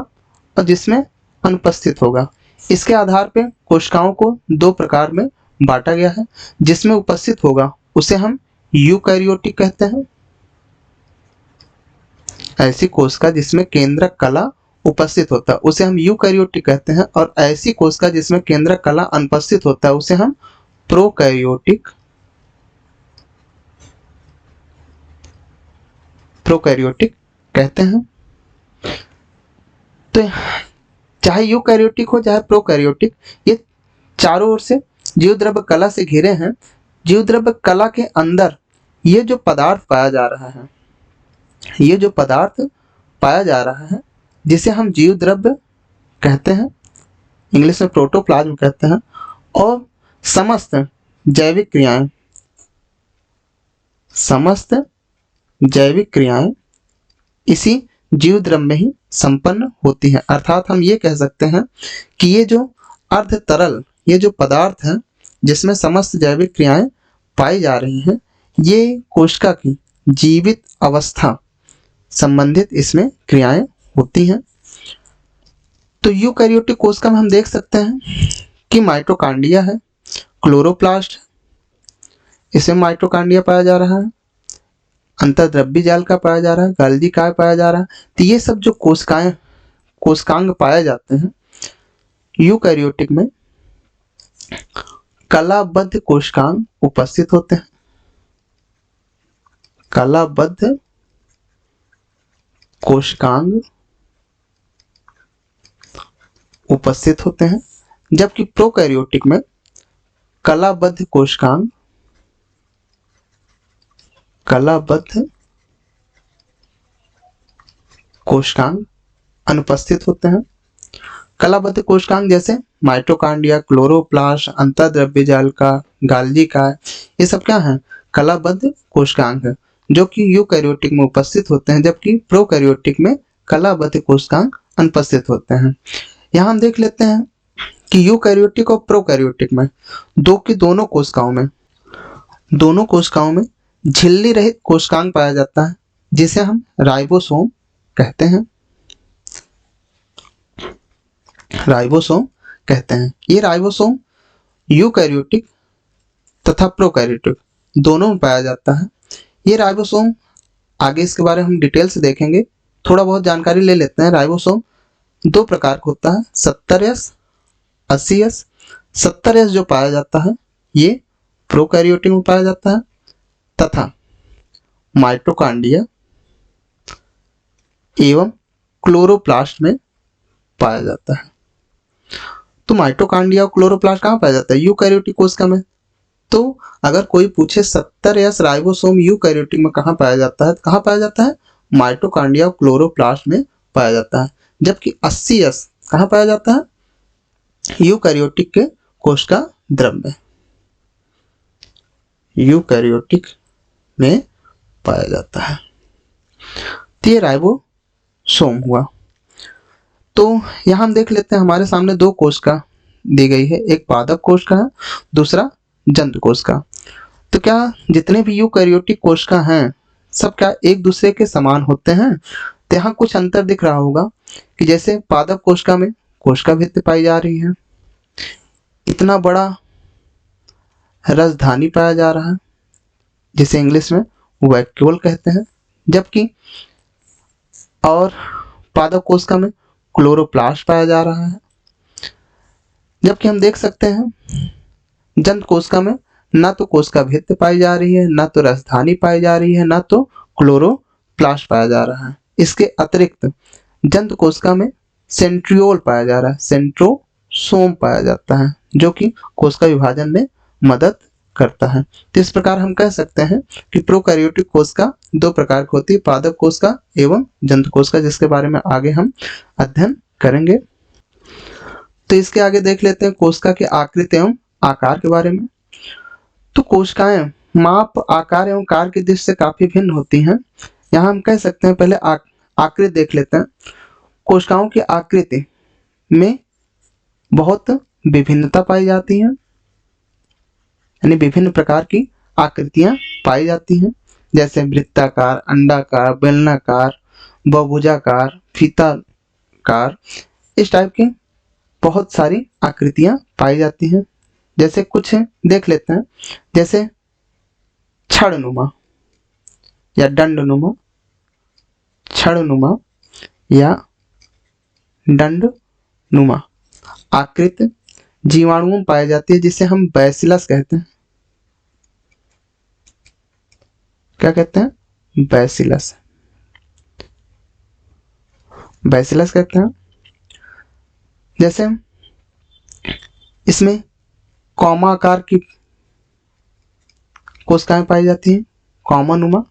और जिसमें अनुपस्थित होगा। इसके आधार पर कोशिकाओं को दो प्रकार में बांटा गया है। जिसमें उपस्थित होगा उसे हम यूकैरियोटिक कहते हैं। ऐसी कोशिका जिसमें केंद्रक कला उपस्थित होता है उसे हम यूकैरियोटिक कहते हैं, और ऐसी कोशिका जिसमें केंद्रक कला अनुपस्थित होता है उसे हम प्रोकैरियोटिक कहते हैं। तो चाहे यूकैरियोटिक हो चाहे प्रोकैरियोटिक, ये चारों ओर से जीव द्रव्य कला से घिरे हैं। जीव द्रव्य कला के अंदर ये जो पदार्थ पाया जा रहा है, ये जो पदार्थ पाया जा रहा है जिसे हम जीव द्रव्य कहते हैं, इंग्लिश में प्रोटोप्लाज्म कहते हैं, और समस्त जैविक क्रियाएं, समस्त जैविक क्रियाएं इसी जीव द्रव्य में ही संपन्न होती हैं। अर्थात हम ये कह सकते हैं कि ये जो अर्ध तरल, ये जो पदार्थ है जिसमें समस्त जैविक क्रियाएं पाई जा रही हैं, ये कोशिका की जीवित अवस्था संबंधित इसमें क्रियाएं होती हैं। तो यूकैरियोटिक कोशिका में हम देख सकते हैं कि माइटोकांड्रिया है, क्लोरोप्लास्ट, इसमें माइटोकांड्रिया पाया जा रहा है, अंतर्द्रव्य जाल का पाया जा रहा है, गोल्गी काय पाया जा रहा है। तो ये सब जो कोशिकाएं, कोशिकांग पाए जाते हैं यूकैरियोटिक में, कलाबद्ध कोशिकांग उपस्थित होते हैं। कलाबद्ध कोशिकांग उपस्थित होते हैं, जबकि प्रोकैरियोटिक में कलाबद्ध कोशिकांग, कलाबद्ध कोशिकांग अनुपस्थित होते हैं। कलाबद्ध कोशिकांग जैसे माइटोकांड्रिया, क्लोरोप्लास्ट, अंतर्द्रव्य जालिका, गोल्गी काय, ये सब क्या हैं? कलाबद्ध कोशिकांग है, जो कि यूकैरियोटिक में उपस्थित होते हैं, जबकि प्रोकैरियोटिक में कलाबद्ध कोशिकांग अनुपस्थित होते हैं। यहाँ हम देख लेते हैं कि यूकैरियोटिक और प्रोकैरियोटिक में दोनों कोशिकाओं में झिल्ली रहित कोशिकांग पाया जाता है, जिसे हम राइबोसोम कहते हैं। राइबोसोम कहते हैं। ये राइबोसोम यूकैरियोटिक तथा प्रोकैरियोटिक दोनों में पाया जाता है। ये राइबोसोम, आगे इसके बारे में हम डिटेल से देखेंगे, थोड़ा बहुत जानकारी ले लेते हैं। राइबोसोम दो प्रकार का होता है, 70S, 80S। 70S जो पाया जाता है ये प्रोकैरियोटिक में पाया जाता है, तथा माइटोकांड्रिया एवं क्लोरोप्लास्ट में पाया जाता है। तो माइटोकांड्रिया और क्लोरोप्लास्ट कहाँ पाया जाता है? यूकैरियोटिक कोशिका में। तो अगर कोई पूछे 70S राइबोसोम यूकैरियोटिक में कहाँ पाया जाता है, कहाँ पाया जाता है? माइटोकांड्रिया और क्लोरोप्लास्ट में पाया जाता है। जबकि 80S कहाँ पाया जाता है? यूकैरियोटिक के कोशिका द्रव्य में, यूकैरियोटिक में पाया जाता है। तो ये राइबोसोम हुआ। तो यहाँ हम देख लेते हैं, हमारे सामने दो कोशिका दी गई है, एक पादप कोशिका है, दूसरा जंतु कोशिका। तो क्या जितने भी यूकैरियोटिक कोशिका हैं सब क्या एक दूसरे के समान होते हैं? तो यहाँ कुछ अंतर दिख रहा होगा कि जैसे पादप कोशिका में कोशिका भित्ति पाई जा रही है, इतना बड़ा रसधानी पाया जा रहा है जिसे इंग्लिश में वैक्यूल कहते हैं, जबकि और पादप कोशिका में क्लोरोप्लास्ट पाया जा रहा है। जबकि हम देख सकते हैं जंतु कोशिका में ना तो कोशिका भित्ति पाई जा रही है, ना तो रसधानी पाई जा रही है, ना तो क्लोरोप्लास्ट पाया जा रहा है। इसके अतिरिक्त जंतु कोशिका में सेंट्रियोल पाया जा रहा है, सेंट्रोसोम पाया जाता है, जो कि कोशिका विभाजन में मदद करता है। तो इस प्रकार हम कह सकते हैं कि प्रोकैरियोटिक कोशिका दो प्रकार की होती है, पादप कोशिका एवं जंतु कोशिका, जिसके बारे में आगे हम अध्ययन करेंगे। तो इसके आगे देख लेते हैं कोशिका के आकृति एवं आकार के बारे में। तो कोशिकाएं माप, आकार एवं कार्य की दृष्टि से काफी भिन्न होती हैं। यहाँ हम कह सकते हैं, पहले आकृति देख लेते हैं। कोशिकाओं की आकृति में बहुत विभिन्नता पाई जाती है, यानी विभिन्न प्रकार की आकृतियां पाई जाती हैं, जैसे वृत्ताकार, अंडाकार, बेलनाकार, बहुभुजाकार, फीताकार, इस टाइप की बहुत सारी आकृतियां पाई जाती हैं। जैसे कुछ देख लेते हैं, जैसे छड़नुमा या दंडनुमा, छड़नुमा या दंडनुमा आकृति जीवाणुओं में पाई जाती है, जिसे हम बैसिलस कहते हैं। क्या कहते हैं? बैसिलस, बैसिलस कहते हैं। जैसे इसमें कॉमा आकार की कोशिकाएं पाई जाती हैं, कॉमानुमा।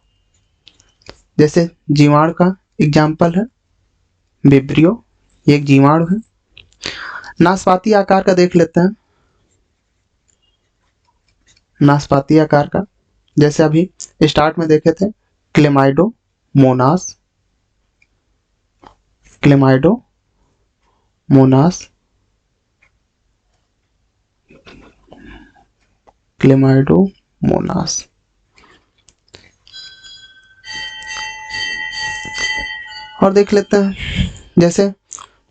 जैसे जीवाणु का एग्जाम्पल है विब्रियो, ये एक जीवाणु है। नाशपाती आकार का देख लेते हैं, नाशपाती आकार का, जैसे अभी स्टार्ट में देखे थे क्लेमाइडोमोनास, क्लेमाइडोमोनास, क्लेमाइडोमोनास। और देख लेते हैं जैसे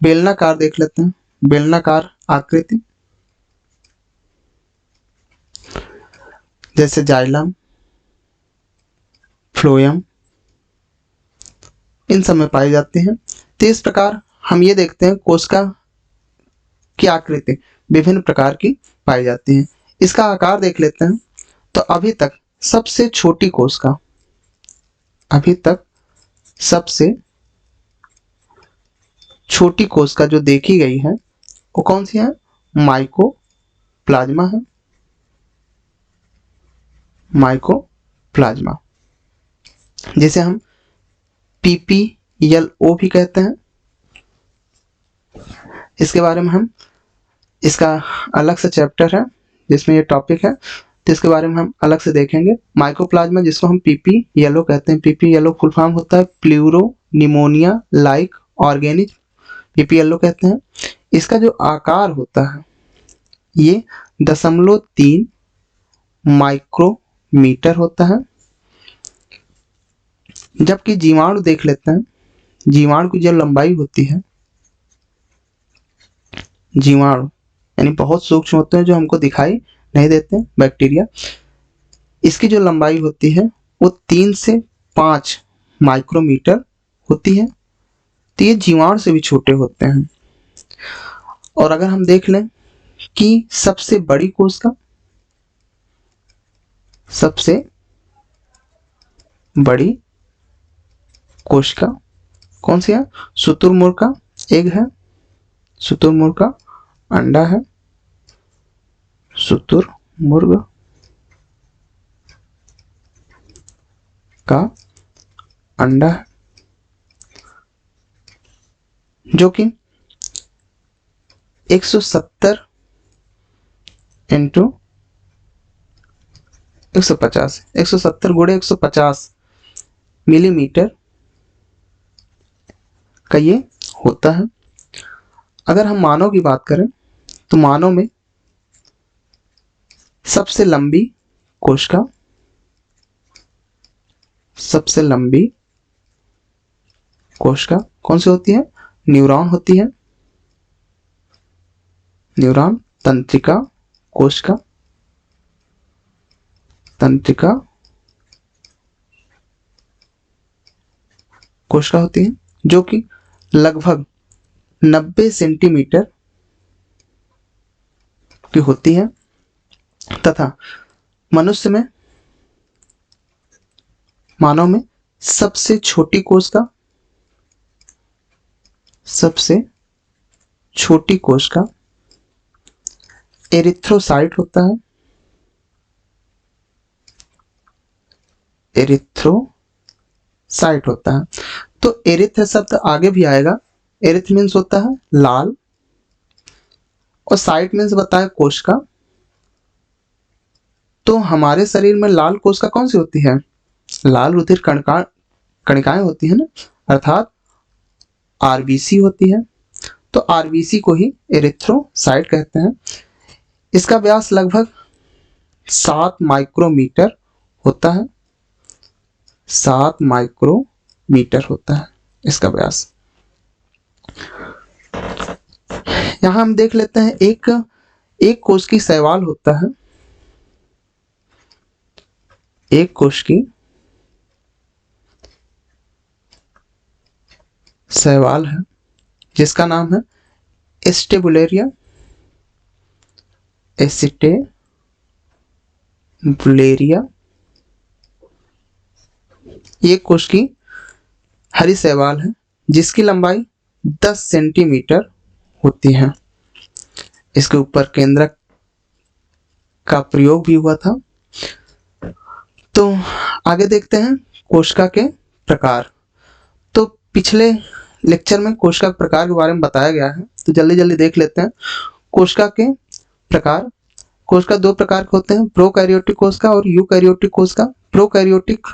बेलनाकार देख लेते हैं, बेलनाकार आकृति, जैसे जाइलम, फ्लोएम, इन सब में पाई जाती हैं। तो इस प्रकार हम ये देखते हैं कोशिका की आकृति विभिन्न प्रकार की पाई जाती है। इसका आकार देख लेते हैं। तो अभी तक सबसे छोटी कोशिका, अभी तक सबसे छोटी कोशिका जो देखी गई है वो कौन सी है? माइकोप्लाज्मा है, माइकोप्लाज्मा, जिसे हम PPLO भी कहते हैं। इसके बारे में हम, इसका अलग से चैप्टर है जिसमें ये टॉपिक है, तो इसके बारे में हम अलग से देखेंगे। माइकोप्लाज्मा जिसको हम PPLO कहते हैं, PPLO फुल फॉर्म होता है pleuro pneumonia like organism, PPLO कहते हैं। इसका जो आकार होता है ये 0.3 माइक्रोमीटर होता है। जबकि जीवाणु देख लेते हैं, जीवाणु की जो लंबाई होती है, जीवाणु यानी बहुत सूक्ष्म होते हैं जो हमको दिखाई नहीं देते, बैक्टीरिया, इसकी जो लंबाई होती है वो 3 से 5 माइक्रोमीटर होती है। तो ये जीवाणु से भी छोटे होते हैं। और अगर हम देख लें कि सबसे बड़ी कोशिका, सबसे बड़ी कोशिका कौन सी है? शुतुरमुर्ग का एग है, शुतुरमुर्ग का अंडा है, शुतुरमुर्ग का अंडा है, जो कि 170 इंटू 150, 170 गुणे 150 मिलीमीटर का ये होता है। अगर हम मानव की बात करें तो मानव में सबसे लंबी कोशिका, सबसे लंबी कोशिका कौन सी होती है? न्यूरॉन होती है, न्यूरॉन, तंत्रिका कोशिका, तंत्रिका कोशिका होती है, जो कि लगभग 90 सेंटीमीटर की होती है। तथा मनुष्य में, मानव में सबसे छोटी कोशिका, सबसे छोटी कोशिका एरिथ्रोसाइट होता है, एरिथ्रोसाइट होता है। तो एरिथ्र शब्द आगे भी आएगा। एरिथ मीन्स होता है लाल, और साइट मीन्स बताया कोशिका। तो हमारे शरीर में लाल कोशिका कौन सी होती है? लाल रुधिर कणिकाएं होती है ना, अर्थात RBC होती है। तो RBC को ही एरिथ्रोसाइट कहते हैं। इसका व्यास लगभग 7 माइक्रोमीटर होता है, 7 माइक्रोमीटर होता है इसका व्यास। यहां हम देख लेते हैं एक कोश की शैवाल होता है, एक कोश की शैवाल है जिसका नाम है एस्टेबुलेरिया, एस्टेबुलेरिया। ये कोश की हरी शैवाल है जिसकी लंबाई 10 सेंटीमीटर होती है। इसके ऊपर केंद्रक का प्रयोग भी हुआ था। तो आगे देखते हैं कोशिका के प्रकार। तो पिछले लेक्चर में कोशिका के प्रकार के बारे में बताया गया है, तो जल्दी जल्दी देख लेते हैं। कोशिका के प्रकार, कोशिका दो प्रकार के होते हैं, प्रोकैरियोटिक कोशिका और यूकैरियोटिक कोशिका। प्रोकैरियोटिक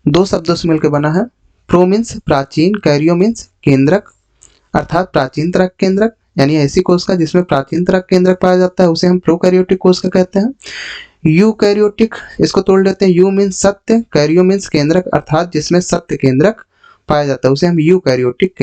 दो शब्दों से मिलकर बना है। प्रो मीन्स प्राचीन, कैरियो मीन्स केंद्रक अर्थात प्राचीन तरक केंद्रक, यानी ऐसी कोशिका जिसमें प्राचीन तरक केंद्रक पाया जाता है उसे हम प्रोकैरियोटिक कोशिका कहते हैं। यूकैरियोटिक, इसको तोड़ लेते हैं। यू मीन्स सत्य, कैरियो मीन्स केंद्रक अर्थात जिसमें सत्य केंद्रक पाया जाता है उसे हम यूकैरियोटिक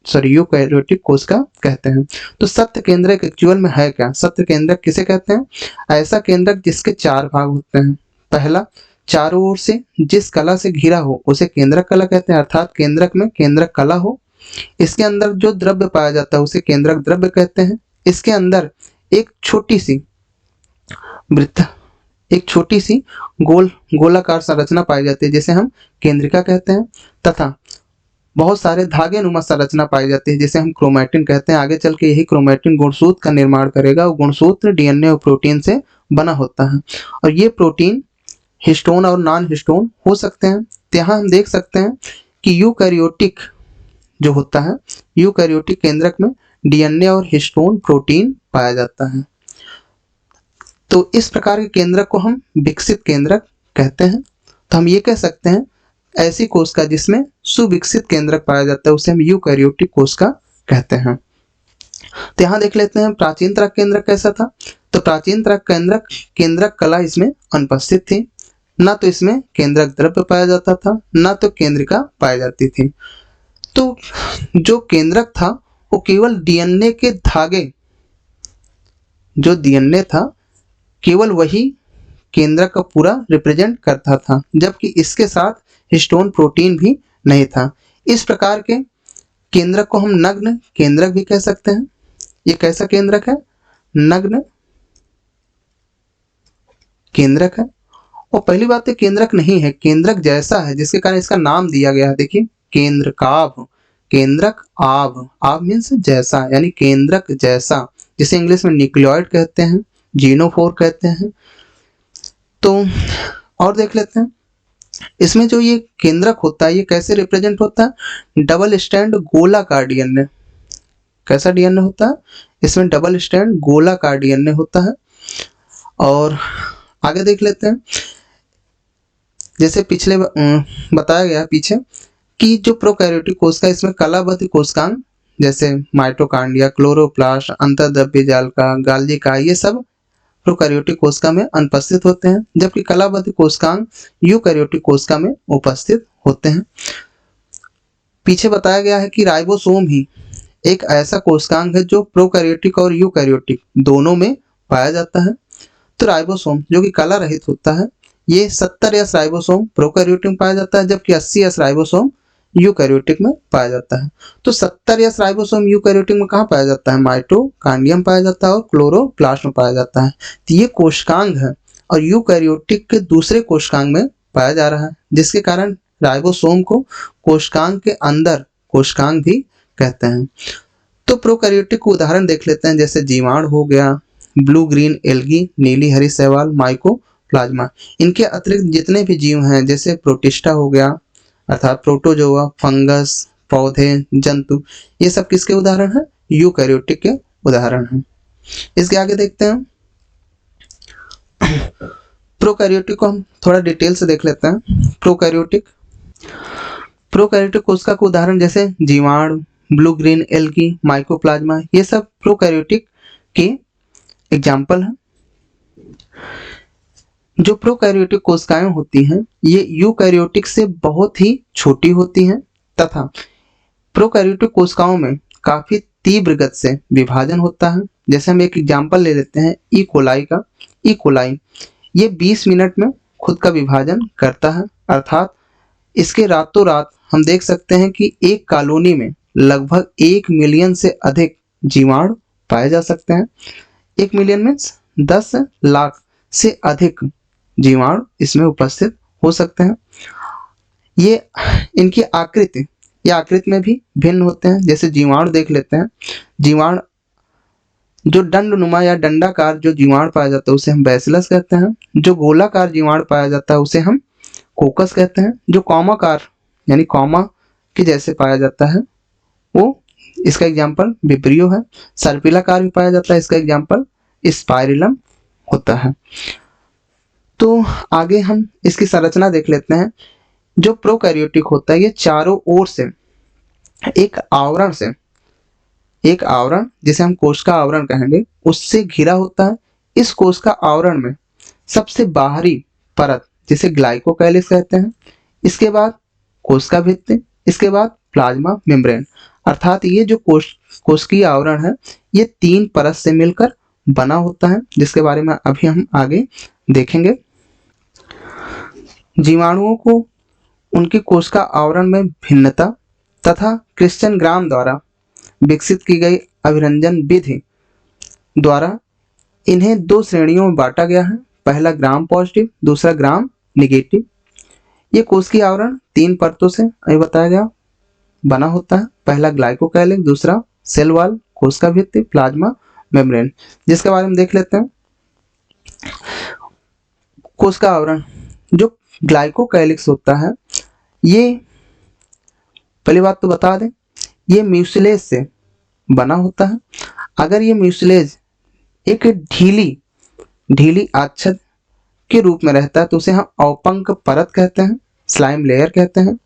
यूकैरियोटिक कोशिका कहते हैं। तो सत्य केंद्रक एक्चुअल में है क्या? सत्य केंद्रक किसे कहते हैं? ऐसा केंद्रक जिसके चार भाग होते हैं। पहला, चारों ओर से जिस कला से घिरा हो उसे केंद्रक कला कहते हैं अर्थात केंद्रक में केंद्रक कला हो। इसके अंदर जो द्रव्य पाया जाता है उसे केंद्रक द्रव्य कहते हैं। इसके अंदर एक छोटी सी वृत्त, एक छोटी सी गोलाकार संरचना पाई जाती है जिसे हम केंद्रिका कहते हैं, तथा बहुत सारे धागे नुमा संरचना पाई जाती है जिसे हम क्रोमैटिन कहते हैं। आगे चल के यही क्रोमैटिन गुणसूत्र का निर्माण करेगा। वो गुणसूत्र डीएनए और प्रोटीन से बना होता है और ये प्रोटीन हिस्टोन और नॉन हिस्टोन हो सकते हैं। तो यहाँ हम देख सकते हैं कि यूकैरियोटिक जो होता है, यूकैरियोटिक केंद्रक में डीएनए और हिस्टोन प्रोटीन पाया जाता है। तो इस प्रकार के केंद्रक को हम विकसित केंद्रक कहते हैं। तो हम ये कह सकते हैं ऐसी कोशिका जिसमें सुविकसित केंद्रक पाया जाता है उसे हम यूकैरियोटिक कोशिका कहते हैं। तो यहाँ देख लेते हैं प्राचीन तरक केंद्रक कैसा था। तो प्राचीन तरक केंद्रक, केंद्रक कला इसमें अनुपस्थित थी, ना तो इसमें केंद्रक द्रव्य पाया जाता था, ना तो केंद्रिका पाई जाती थी। तो जो केंद्रक था वो केवल डीएनए के धागे, जो डीएनए था केवल वही केंद्रक का पूरा रिप्रेजेंट करता था, जबकि इसके साथ हिस्टोन प्रोटीन भी नहीं था। इस प्रकार के केंद्रक को हम नग्न केंद्रक भी कह सकते हैं। ये कैसा केंद्रक है? नग्न केंद्रक है। और पहली बात है केंद्रक नहीं है, केंद्रक जैसा है, जिसके कारण इसका नाम दिया गया है। देखिए केंद्रकाभ, केंद्रक आभ, आभ मीन्स जैसा, यानी केंद्रक जैसा, जिसे इंग्लिश में न्यूक्लियोइड कहते हैं, जीनोफोर कहते हैं। तो और देख लेते हैं इसमें जो ये केंद्रक होता है ये कैसे रिप्रेजेंट होता है? डबल स्टैंड गोलाकार डीएनए। कैसा डीएनए होता है? इसमें डबल स्टैंड गोलाकार डीएनए होता है। और आगे देख लेते हैं, जैसे पिछले बताया गया पीछे कि जो प्रोकैरियोटिक कोशिका इसमें कलाबद्ध कोशिकांग जैसे माइटोकांड्रिया, क्लोरोप्लास्ट, अंतर्द्रव्य जालिका, गाल्जिका, ये सब प्रोकैरियोटिक कोशिका में अनुपस्थित होते हैं, जबकि कलाबद्ध कोशिकांग यूकैरियोटिक कोशिका में उपस्थित होते हैं। पीछे बताया गया है कि राइबोसोम ही एक ऐसा कोशिकांग है जो प्रोकैरियोटिक और यूकैरियोटिक दोनों में पाया जाता है। तो राइबोसोम जो कि कला रहित होता है, ये 70S राइबोसोम प्रोकैरियोटिक में पाया जाता है, जबकि 80S राइबोसोम यूकैरियोटिक में पाया जाता है। तो 70S राइबोसोम यूकैरियोटिक में कहाँ पाया जाता है? माइटोकांड्रिया में पाया जाता है और क्लोरोप्लास्ट में पाया जाता है। तो ये कोशिकांग है और यूकैरियोटिक के दूसरे कोशिकांग में पाया जा रहा है, जिसके कारण राइबोसोम को कोशिकांग के अंदर कोशिकांग भी कहते हैं। तो प्रोकैरियोटिक को उदाहरण देख लेते हैं, जैसे जीवाणु हो गया, ब्लू ग्रीन एल्गी, नीली हरी शैवाल, माइकोप्लाज्मा। इनके अतिरिक्त जितने भी जीव हैं जैसे प्रोटिस्टा हो गया अर्थात प्रोटोजोआ, फंगस, पौधे, जंतु, ये सब किसके उदाहरण हैं? यूकैरियोटिक के उदाहरण हैं। इसके आगे देखते हैं प्रोकैरियोटिक को हम थोड़ा डिटेल से देख लेते हैं। प्रोकैरियोटिक कोशिका के उदाहरण जैसे जीवाणु, ब्लू ग्रीन एल्गी, माइकोप्लाज्मा, ये सब प्रोकैरियोटिक के एग्जाम्पल हैं। जो प्रोकैरियोटिक कोशिकाएं होती हैं ये यूकैरियोटिक से बहुत ही छोटी होती हैं तथा प्रोकैरियोटिक कोशिकाओं में काफी तीव्र गति से विभाजन होता है। जैसे हम एक एग्जांपल ले लेते हैं ई कोलाई का। ई कोलाई ये 20 मिनट में खुद का विभाजन करता है, अर्थात इसके रातों रात हम देख सकते हैं कि एक कॉलोनी में लगभग 1 मिलियन से अधिक जीवाणु पाए जा सकते हैं। 1 मिलियन मीन्स 10 लाख से अधिक जीवाणु इसमें उपस्थित हो सकते हैं। ये इनकी आकृति या आकृति में भी भिन्न होते हैं। जैसे जीवाणु देख लेते हैं, जीवाणु जो दंडनुमा या डंडाकार जो जीवाणु पाया जाता है उसे हम बैसिलस कहते हैं। जो गोलाकार जीवाणु पाया जाता है उसे हम कोकस कहते हैं। जो कॉमाकार यानी कॉमा के जैसे पाया जाता है वो, इसका एग्जाम्पल विब्रियो है। सर्पिलाकार भी पाया जाता है, इसका एग्जाम्पल स्पाइरिलम होता है। तो आगे हम इसकी संरचना देख लेते हैं। जो प्रोकैरियोटिक होता है ये चारों ओर से एक आवरण जिसे हम कोश का आवरण कहेंगे उससे घिरा होता है। इस कोश का आवरण में सबसे बाहरी परत जिसे ग्लाइकोकैलिक्स कहते हैं, इसके बाद कोशिका भित्ति, इसके बाद प्लाज्मा मेम्ब्रेन। अर्थात ये जो कोशिकीय आवरण है ये 3 परत से मिलकर बना होता है, जिसके बारे में अभी हम आगे देखेंगे। जीवाणुओं को उनके कोशिका आवरण में भिन्नता तथा क्रिश्चियन ग्राम द्वारा विकसित की गई अभिरंजन विधि द्वारा इन्हें 2 श्रेणियों में बांटा गया है। पहला ग्राम पॉजिटिव, दूसरा ग्राम निगेटिव। ये कोशिकीय आवरण 3 परतों से अभी बताया गया बना होता है। पहला ग्लाइकोकैलिक्स, दूसरा सेल वॉल, कोशिका भित्ति, प्लाज्मा मेम्ब्रेन, जिसके बारे में देख लेते हैं। कोशिका आवरण जो ग्लाइकोकैलिक्स होता है ये, पहली बात तो बता दें, ये म्यूसिलेज से बना होता है। अगर ये म्यूसिलेज एक ढीली आच्छाद के रूप में रहता है तो उसे हम अवपंक परत कहते हैं, स्लाइम लेयर कहते हैं।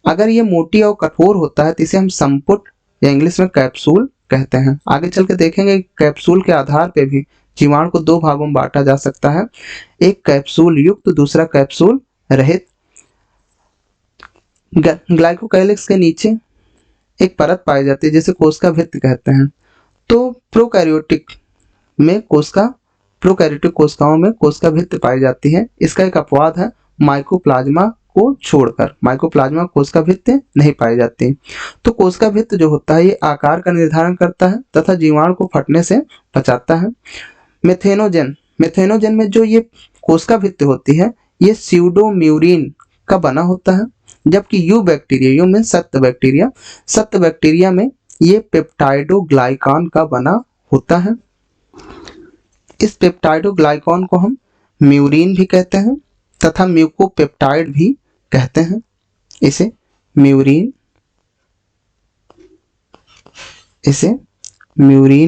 अगर ये मोटी और कठोर होता है तो इसे हम संपुट या इंग्लिश में कैप्सूल कहते हैं। आगे चल के देखेंगे कैप्सूल के आधार पे भी जीवाणु को 2 भागों में बांटा जा सकता है, एक कैप्सूल युक्त, दूसरा कैप्सूल रहित। ग्लाइकोकैलिक्स के नीचे एक परत पाई जाती है जिसे कोशिका भित्ति कहते हैं। तो प्रोकैरियोटिक कोशिकाओं में कोशिका भित्ति पाई जाती है। इसका एक अपवाद है, माइकोप्लाज्मा को छोड़कर माइकोप्लाज्मा कोशिका भित्ति नहीं पाई जाती। तो कोशिका भित्ति जो होता है ये आकार का निर्धारण करता है तथा जीवाणु को फटने से बचाता है। मेथेनोजन में जो ये कोशिका भित्ति होती है ये स्यूडोम्यूरिन का बना होता है, जबकि यू में सत्त बैक्टीरिया में ये पेप्टाइडोग्लाइकान का बना होता है। इस पेप्टाइडोग्लाइकान को हम म्यूरिन भी कहते हैं तथा म्यूकोपेप्टाइड भी कहते हैं। इसे म्यूरिन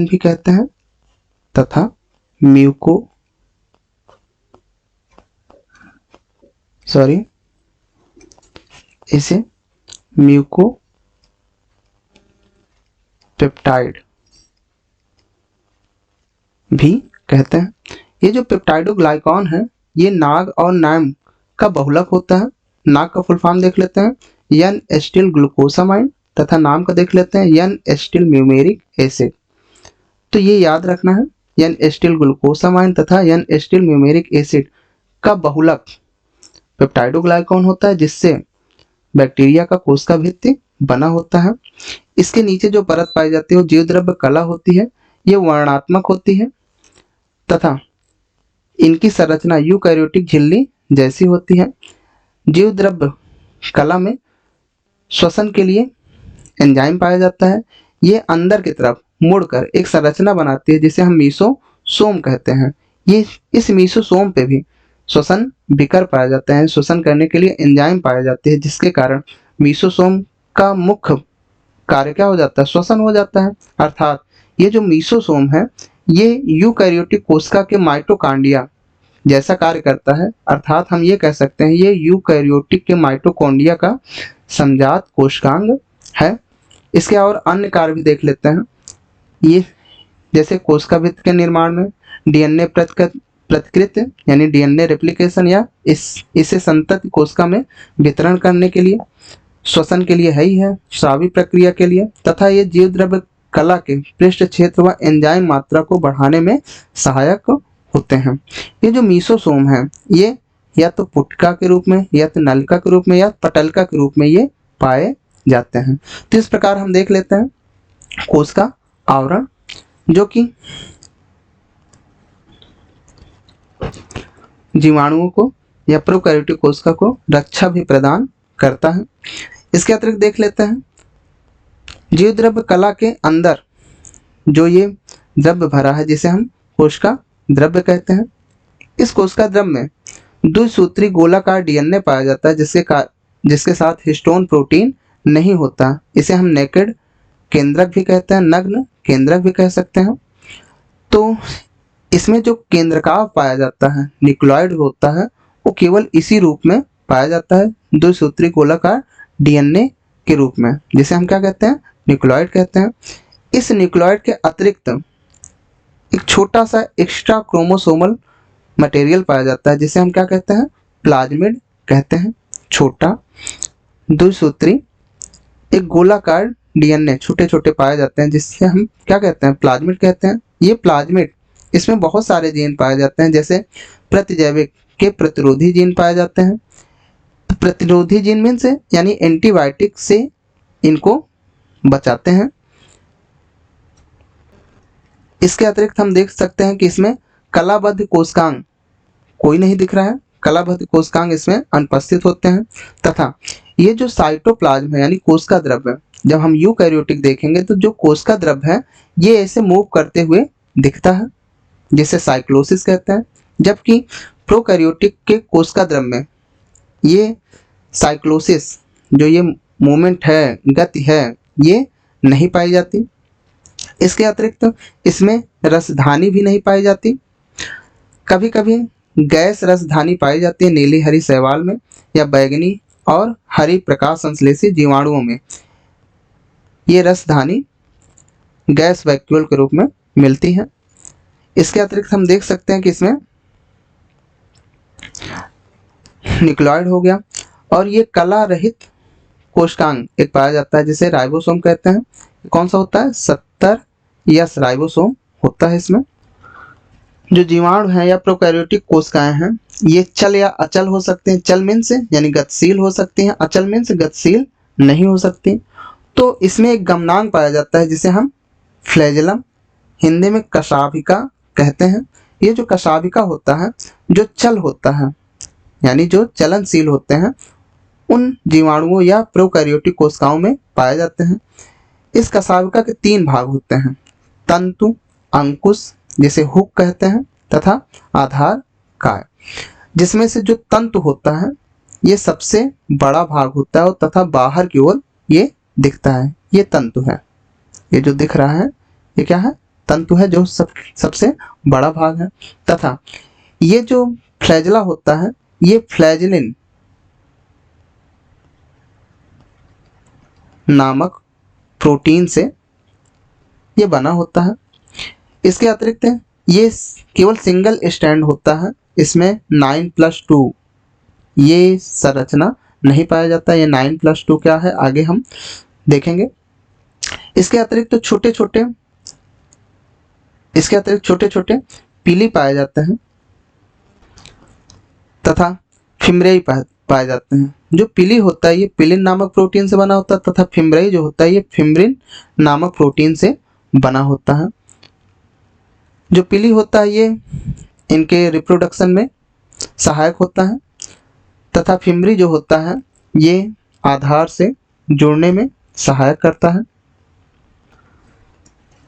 भी कहते हैं तथा इसे म्यूकोपेप्टाइड भी कहते हैं। ये जो पेप्टाइडोग्लाइकान है ये नाग और नाम का बहुलक होता है। नाग का फुल फॉर्म देख लेते हैं, एन एस्टिल ग्लूकोसामाइन, तथा नाम का देख लेते हैं एन एस्टिल म्यूमेरिक एसिड। तो ये याद रखना है, एन एस्टिल ग्लूकोसामाइन तथा एन एस्टिल म्यूमेरिक एसिड का बहुलक पेप्टाइडोग्लाइकान होता है, जिससे बैक्टीरिया का कोशिका भित्ति बना होता है। इसके नीचे जो परत पाई जाती है वो जीवद्रव्य कला होती है। ये वर्णात्मक होती है तथा इनकी संरचना यूकैरियोटिक झिल्ली जैसी होती है। जीवद्रव्य कला में श्वसन के लिए एंजाइम पाया जाता है। ये अंदर की तरफ मुड़कर एक संरचना बनाती है जिसे हम मीसोसोम कहते हैं। ये इस मीसोसोम पे भी श्वसन विकर पाया जाता है, श्वसन करने के लिए एंजाइम पाए जाते हैं, जिसके कारण मीसोसोम का मुख्य कार्य क्या हो जाता है, श्वसन हो जाता है। अर्थात ये जो मीसोसोम है ये यूकैरियोटिक कोशिका के माइटोकॉन्ड्रिया जैसा कार्य करता है। अर्थात हम ये कह सकते हैं ये यूकैरियोटिक के माइटोकॉन्ड्रिया का समजात कोशिकांग है। इसके और अन्य कार्य भी देख लेते हैं। ये जैसे कोशिका भित्ति के निर्माण में डीएनए प्रतिकृति यानी डीएनए रेप्लिकेशन या इसे संतति कोशिका में वितरण करने के लिए, श्वसन के लिए है ही है, स्रावी प्रक्रिया के लिए, तथा ये जीवद्रव्य कला के पृष्ठ क्षेत्र व एंजाइम मात्रा को बढ़ाने में सहायक होते हैं। ये जो मीसोसोम है ये या तो पुटका के रूप में या तो नलिका के रूप में या पटलका के रूप में ये पाए जाते हैं। तो इस प्रकार हम देख लेते हैं कोशिका आवरण जो कि जीवाणुओं को या प्रोकैरियोटिक कोशिका को रक्षा भी प्रदान करता है। इसके अतिरिक्त देख लेते हैं जीवद्रव्य कला के अंदर जो ये द्रव्य भरा है जिसे हम कोशिका द्रव्य कहते हैं। इस कोशिका द्रव्य में द्विसूत्री गोलाकार डीएनए पाया जाता है जिसके साथ हिस्टोन प्रोटीन नहीं होता। इसे हम नेकेड केंद्रक भी कहते हैं, नग्न केंद्रक भी कह सकते हैं। तो इसमें जो केंद्रकाव पाया जाता है, न्यूक्लियोइड होता है, वो केवल इसी रूप में पाया जाता है, द्विसूत्री गोलाकार डीएनए के रूप में, जिसे हम क्या कहते हैं, न्यूक्लियोइड कहते हैं। इस न्यूक्लियोइड के अतिरिक्त एक छोटा सा एक्स्ट्रा क्रोमोसोमल मटेरियल पाया जाता है जिसे हम क्या कहते हैं, प्लाज्मिड कहते हैं। छोटा द्विसूत्री एक गोलाकार डीएनए छोटे छोटे पाए जाते हैं जिससे हम क्या कहते हैं, प्लाज्मिड कहते हैं। ये प्लाज्मिड, इसमें बहुत सारे जीन पाए जाते हैं, जैसे प्रतिजैविक के प्रतिरोधी जीन पाए जाते हैं। प्रतिरोधी जीन मीन्स यानी एंटीबायोटिक से इनको बचाते हैं। इसके अतिरिक्त हम देख सकते हैं कि इसमें कलाबद्ध कोशिकांग कोई नहीं दिख रहा है, कलाबद्ध कोशिकांग इसमें अनुपस्थित होते हैं। तथा ये जो साइटोप्लाज्म है यानी कोशिका द्रव्य, जब हम यूकैरियोटिक देखेंगे तो जो कोशिका द्रव्य है ये ऐसे मूव करते हुए दिखता है जिसे साइक्लोसिस कहते हैं। जबकि प्रोकैरियोटिक के कोशिका द्रव्य में ये साइक्लोसिस, जो ये मूवमेंट है, गति है, ये नहीं पाई जाती। इसके अतिरिक्त इसमें रसधानी भी नहीं पाई जाती। कभी कभी गैस रसधानी पाई जाती है नीली हरी शैवाल में या बैगनी और हरी प्रकाश संश्लेषी जीवाणुओं में। ये रसधानी गैस वैक्यूल के रूप में मिलती है। इसके अतिरिक्त हम देख सकते हैं कि इसमें न्यूक्लियोइड हो गया और ये कला रहित कोशिकांग एक पाया जाता है जिसे राइबोसोम कहते हैं। कौन सा होता है, 70S राइबोसोम होता है इसमें। जो जीवाणु हैं या प्रोकैरियोटिक कोशिकाएं हैं ये चल या अचल हो सकते हैं। चल मीन्स यानी गतिशील हो सकती हैं, अचल मीन्स गतिशील नहीं हो सकती। तो इसमें एक गमनांग पाया जाता है जिसे हम फ्लैजेलम, हिंदी में कशाभिका कहते हैं। ये जो कशाभिका होता है जो चल होता है यानी जो चलनशील होते हैं, उन जीवाणुओं या प्रोकैरियोटिक कोशिकाओं में पाए जाते हैं। इस कशाभिका के 3 भाग होते हैं, तंतु, अंकुश जिसे हुक कहते हैं, तथा आधार काय। जिसमें से जो तंतु होता है ये सबसे बड़ा भाग होता है तथा बाहर की ओर ये दिखता है, ये तंतु है। ये जो दिख रहा है ये क्या है, तंतु है, जो सबसे बड़ा भाग है। तथा ये जो फ्लैजेला होता है ये फ्लैजेलिन नामक प्रोटीन से ये बना होता है। इसके अतिरिक्त ये केवल सिंगल स्टैंड होता है, इसमें 9+2 ये संरचना नहीं पाया जाता। ये 9+2 क्या है आगे हम देखेंगे। इसके अतिरिक्त छोटे छोटे पीली पाए जाते हैं तथा फिम्ब्रेई पाए जाते हैं। जो पीली होता है ये पिलिन नामक प्रोटीन से बना होता है तथा फिम्ब्रेई जो होता है ये फिम्ब्रिन नामक प्रोटीन से बना होता है। जो पीली होता है ये इनके रिप्रोडक्शन में सहायक होता है तथा फिम्ब्री जो होता है ये आधार से जुड़ने में सहायक करता है।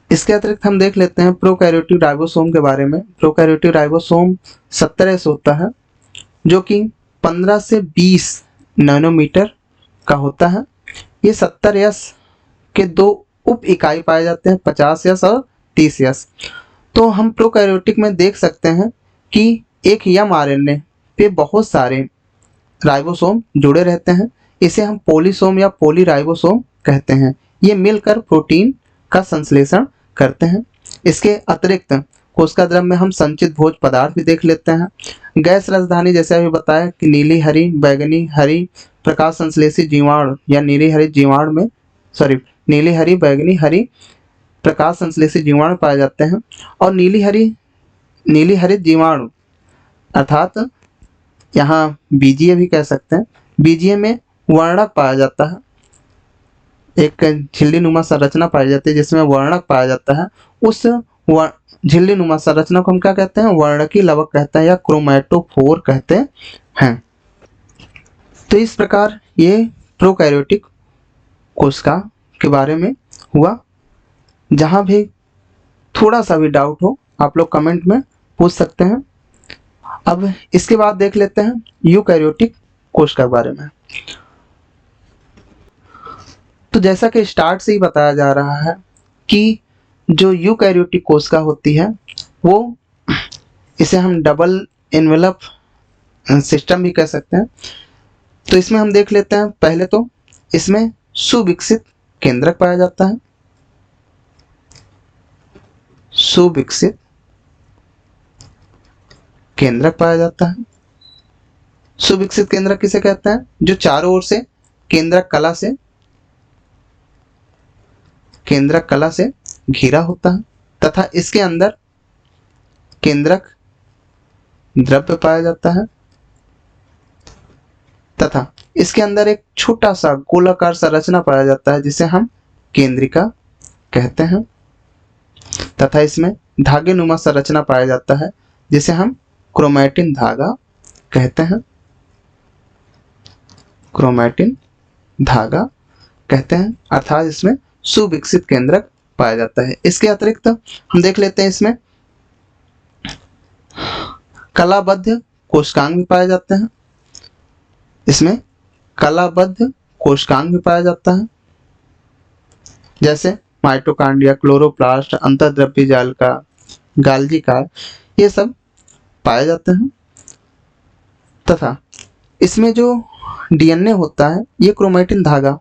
इसके अतिरिक्त हम देख लेते हैं प्रोकैरियोटिक राइबोसोम के बारे में। प्रोकैरियोटिक राइबोसोम 70S होता है जो कि 15 से 20 नैनोमीटर का होता है। ये 70S के 2 उप इकाई पाए जाते हैं, 50S और 30S। तो हम प्रोकैरियोटिक में देख सकते हैं कि एक mRNA पे बहुत सारे राइबोसोम जुड़े रहते हैं। इसे हम पॉलीसोम या पॉलीराइबोसोम कहते हैं। ये मिलकर प्रोटीन का संश्लेषण करते हैं। इसके अतिरिक्त कोशिका द्रव्य में हम संचित भोज्य पदार्थ भी देख लेते हैं। गैस रसधानी जैसे अभी बताया कि नीली हरी बैगनी हरी प्रकाश संश्लेषी जीवाणु या नीली हरी बैगनी हरी प्रकाश संश्लेषी जीवाणु पाए जाते हैं। और नीली हरी जीवाणु अर्थात यहाँ बीजीय भी कह सकते हैं। बीजीय में वर्णक पाया जाता है, एक झिल्ली नुमा संरचना पाई जाती है जिसमें वर्णक पाया जाता है। उस झिल्ली नुमा संरचना को हम क्या कहते हैं, वर्णकी लवक कहते हैं या क्रोमैटोफोर कहते हैं। तो इस प्रकार ये प्रोकैरियोटिक कोशिका के बारे में हुआ। जहाँ भी थोड़ा सा भी डाउट हो आप लोग कमेंट में पूछ सकते हैं। अब इसके बाद देख लेते हैं यूकैरियोटिक कोशिका के बारे में। तो जैसा कि स्टार्ट से ही बताया जा रहा है कि जो यूकैरियोटिक कोशिका होती है वो, इसे हम डबल एनवेलप सिस्टम भी कह सकते हैं। तो इसमें हम देख लेते हैं, पहले तो इसमें सुविकसित केंद्रक पाया जाता है। सुविकसित केंद्रक पाया जाता है। सुविकसित केंद्रक किसे कहते हैं? जो चारों ओर से केंद्रक कला से घिरा होता है तथा इसके अंदर केंद्रक द्रव्य पाया जाता है तथा इसके अंदर एक छोटा सा गोलाकार संरचना पाया जाता है जिसे हम केंद्रिका कहते हैं तथा इसमें धागे नुमा संरचना पाया जाता है जिसे हम क्रोमैटिन धागा कहते हैं। क्रोमैटिन धागा कहते हैं, अर्थात इसमें सुविकसित केंद्रक पाया जाता है। इसके अतिरिक्त हम देख लेते हैं इसमें कलाबद्ध कोशिकांग भी पाए जाते हैं। इसमें कलाबद्ध कोशिकांग भी पाया जाता है, जैसे माइटोकांड्रिया, क्लोरोप्लास्ट, अंतर्द्रव्य जालिका, गाल्गी कार, ये सब पाए जाते हैं। तथा इसमें जो डीएनए होता है ये क्रोमैटिन धागा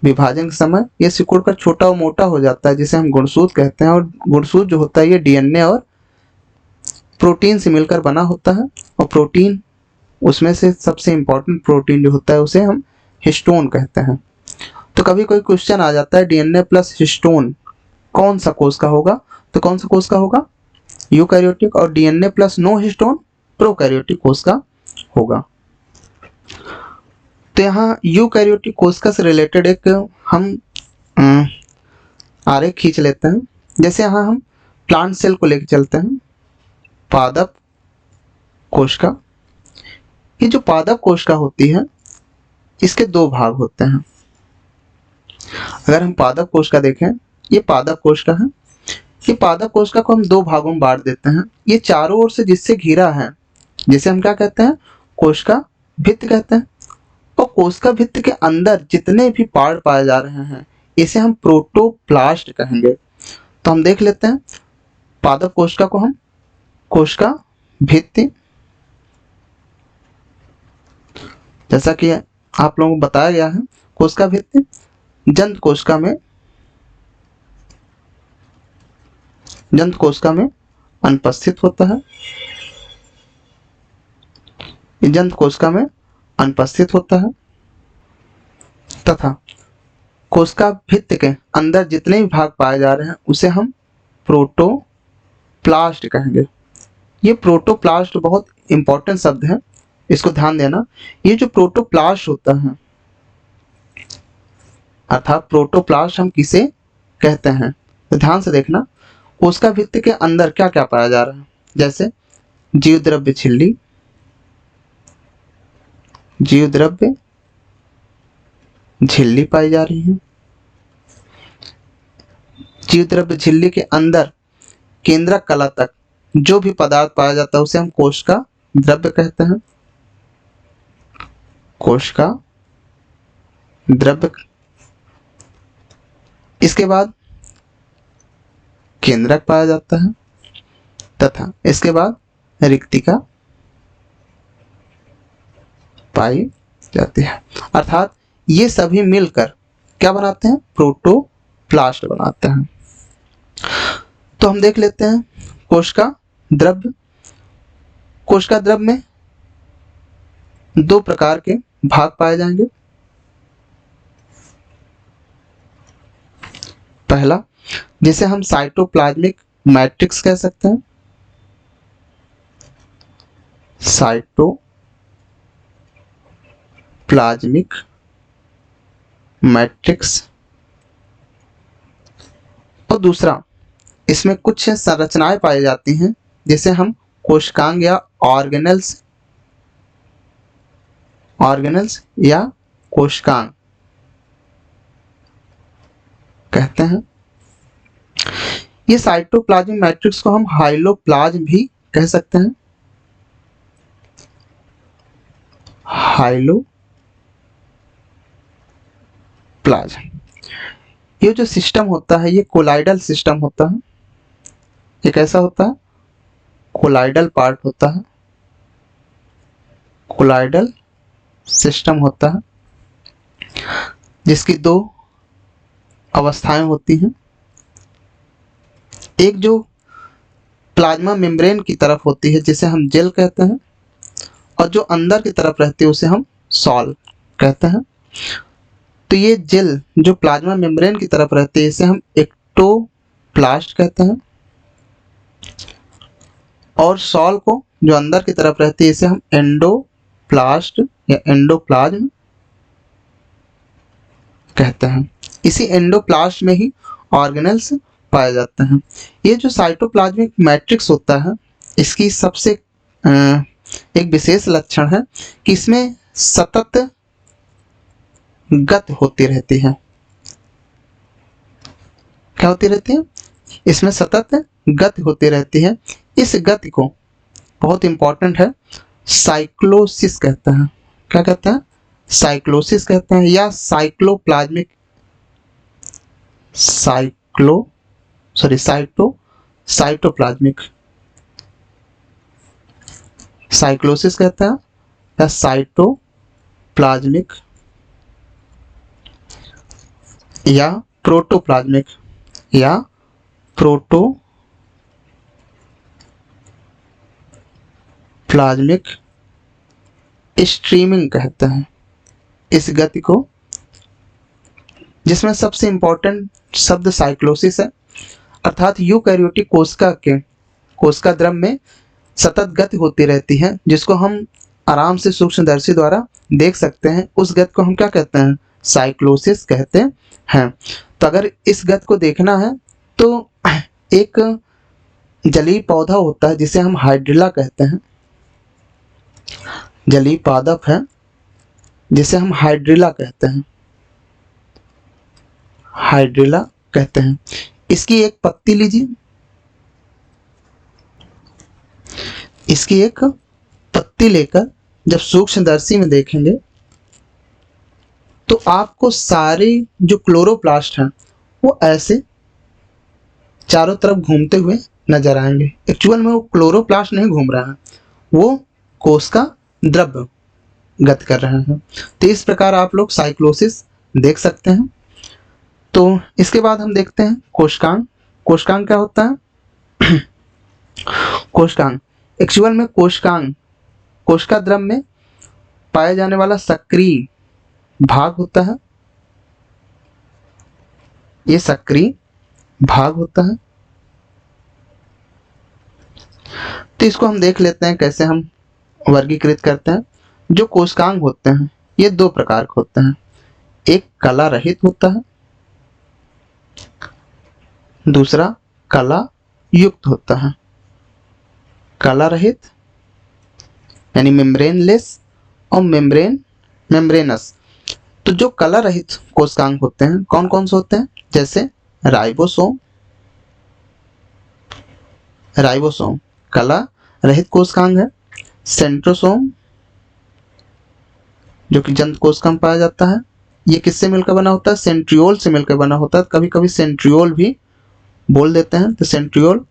विभाजन के समय ये सिकुड़कर छोटा और मोटा हो जाता है जिसे हम गुणसूत्र कहते हैं। और गुणसूत्र जो होता है ये डीएनए और प्रोटीन से मिलकर बना होता है और प्रोटीन, उसमें से सबसे इंपॉर्टेंट प्रोटीन जो होता है उसे हम हिस्टोन कहते हैं। तो कभी कोई क्वेश्चन आ जाता है डीएनए प्लस हिस्टोन कौन सा कोशिका होगा, तो कौन सा कोशिका होगा? यूकैरियोटिक। और DNA plus no histone prokaryotic कोशिका होगा। तो यहाँ यूकैरियोटिक कोशिका से रिलेटेड एक हम आरेख खींच लेते हैं। जैसे यहाँ हम प्लांट सेल को लेकर चलते हैं, पादप कोशिका। ये जो पादप कोशिका होती है इसके दो भाग होते हैं। अगर हम पादप कोशिका देखें, ये पादप कोशिका है। ये पादप कोशिका को हम दो भागों में बांट देते हैं। ये चारों ओर से जिससे घिरा है, जिसे हम क्या कहते हैं? कोशिका भित्ति कहते हैं। और कोशिका भित्ति के अंदर जितने भी पार्ट पाए जा रहे हैं इसे हम प्रोटोप्लास्ट कहेंगे। तो हम देख लेते हैं पादप कोशिका को हम कोशिका भित्ति, जैसा कि आप लोगों को बताया गया है, कोशिका भित्ति जंत कोशिका में अनुपस्थित होता है। जंत कोशिका में अनुपस्थित होता है तथा कोशिका भित्ति के अंदर जितने भी भाग पाए जा रहे हैं उसे हम प्रोटोप्लास्ट कहेंगे। ये प्रोटोप्लास्ट बहुत इंपॉर्टेंट शब्द है, इसको ध्यान देना। ये जो प्रोटोप्लास्ट होता है, अर्थात प्रोटोप्लास्ट हम किसे कहते हैं, तो ध्यान से देखना। कोशिका भित्ति के अंदर क्या क्या पाया जा रहा है, जैसे जीव द्रव्य झिल्ली, जीव द्रव्य झिल्ली पाई जा रही है। जीव द्रव्य झिल्ली के अंदर केंद्रक कला तक जो भी पदार्थ पाया जाता है उसे हम कोशिका द्रव्य कहते हैं। कोशिका द्रव्य। इसके बाद केंद्रक पाया जाता है तथा इसके बाद रिक्तिका पाई जाती है। अर्थात ये सभी मिलकर क्या बनाते हैं? प्रोटोप्लास्ट बनाते हैं। तो हम देख लेते हैं कोशिका द्रव्य। कोशिका द्रव्य में दो प्रकार के भाग पाए जाएंगे। पहला, जिसे हम साइटोप्लाज्मिक मैट्रिक्स कह सकते हैं। Cytoplasmic matrix. और दूसरा, इसमें कुछ संरचनाएं पाई जाती हैं जिसे हम कोशिकांग या ऑर्गेनल्स या कोशिकांग कहते हैं। ये साइटोप्लाज्मिक मैट्रिक्स को हम हाइलोप्लाज्म भी कह सकते हैं। हाइलोप्लाज्म, ये जो सिस्टम होता है ये कोलाइडल सिस्टम होता है। ये कैसा होता है? कोलाइडल पार्ट होता है, कोलाइडल सिस्टम होता है, जिसकी दो अवस्थाएं होती हैं। एक जो प्लाज्मा मेम्ब्रेन की तरफ होती है जिसे हम जेल कहते हैं, और जो अंदर की तरफ रहती है उसे हम सॉल कहते हैं। तो ये जेल जो प्लाज्मा मेम्ब्रेन की तरफ रहती है इसे हम एक्टोप्लास्ट कहते हैं, और सॉल को जो अंदर की तरफ रहती है इसे हम एंडोप्लास्ट या एंडोप्लाज्म कहते हैं। इसी एंडोप्लास्ट में ही ऑर्गेनेल्स पाए जाते हैं। ये जो साइटोप्लाज्मिक मैट्रिक्स होता है इसकी सबसे एक विशेष लक्षण है कि इसमें सतत गति होती रहती है। क्या होती रहती है? इसमें सतत गति होती रहती है। इस गति को, बहुत इंपॉर्टेंट है, साइक्लोसिस कहते हैं। क्या कहते हैं? साइक्लोसिस कहते हैं, या साइटोप्लाज्मिक साइक्लोसिस कहते हैं, या साइटोप्लाज्मिक या प्रोटोप्लाज्मिक या प्रोटोप्लाज्मिक स्ट्रीमिंग कहते हैं इस गति को, जिसमें सबसे इंपॉर्टेंट शब्द साइक्लोसिस है। अर्थात यूकैरियोटिक कोशिका द्रव में सतत गति होती रहती है, जिसको हम आराम से सूक्ष्मदर्शी द्वारा देख सकते हैं। उस गति को हम क्या कहते हैं? साइक्लोसिस कहते हैं। तो अगर इस गति को देखना है तो एक जलीय पौधा होता है जिसे हम हाइड्रिला कहते हैं, जलीय पादप है जिसे हम हाइड्रिला कहते हैं, हाइड्रिला कहते हैं। इसकी एक पत्ती लीजिए, इसकी एक पत्ती लेकर जब सूक्ष्मदर्शी में देखेंगे तो आपको सारे जो क्लोरोप्लास्ट हैं वो ऐसे चारों तरफ घूमते हुए नजर आएंगे। एक्चुअल में वो क्लोरोप्लास्ट नहीं घूम रहा है, वो कोशिका द्रव गति कर रहे हैं। तो इस प्रकार आप लोग साइक्लोसिस देख सकते हैं। तो इसके बाद हम देखते हैं कोशिकांग। कोशिकांग क्या होता है? कोशिकांग, एक्चुअल में कोशिकांग कोशिका द्रव में पाया जाने वाला सक्रिय भाग होता है। ये सक्रिय भाग होता है। तो इसको हम देख लेते हैं कैसे हम वर्गीकृत करते हैं। जो कोशिकांग होते हैं ये दो प्रकार के होते हैं। एक कला रहित होता है, दूसरा कला युक्त होता है। कला रहित यानी मेम्ब्रेनलेस और मेम्ब्रेनस। तो जो कला रहित कोशिकांग होते हैं कौन कौन से होते हैं? जैसे राइबोसोम कला रहित कोशिकांग है। सेंट्रोसोम जो कि जंतु कोशिका में पाया जाता है, ये किससे मिलकर बना होता है? सेंट्रियोल से मिलकर बना होता है। कभी कभी सेंट्रियोल भी बोल देते हैं। तो सेंट्रियोल,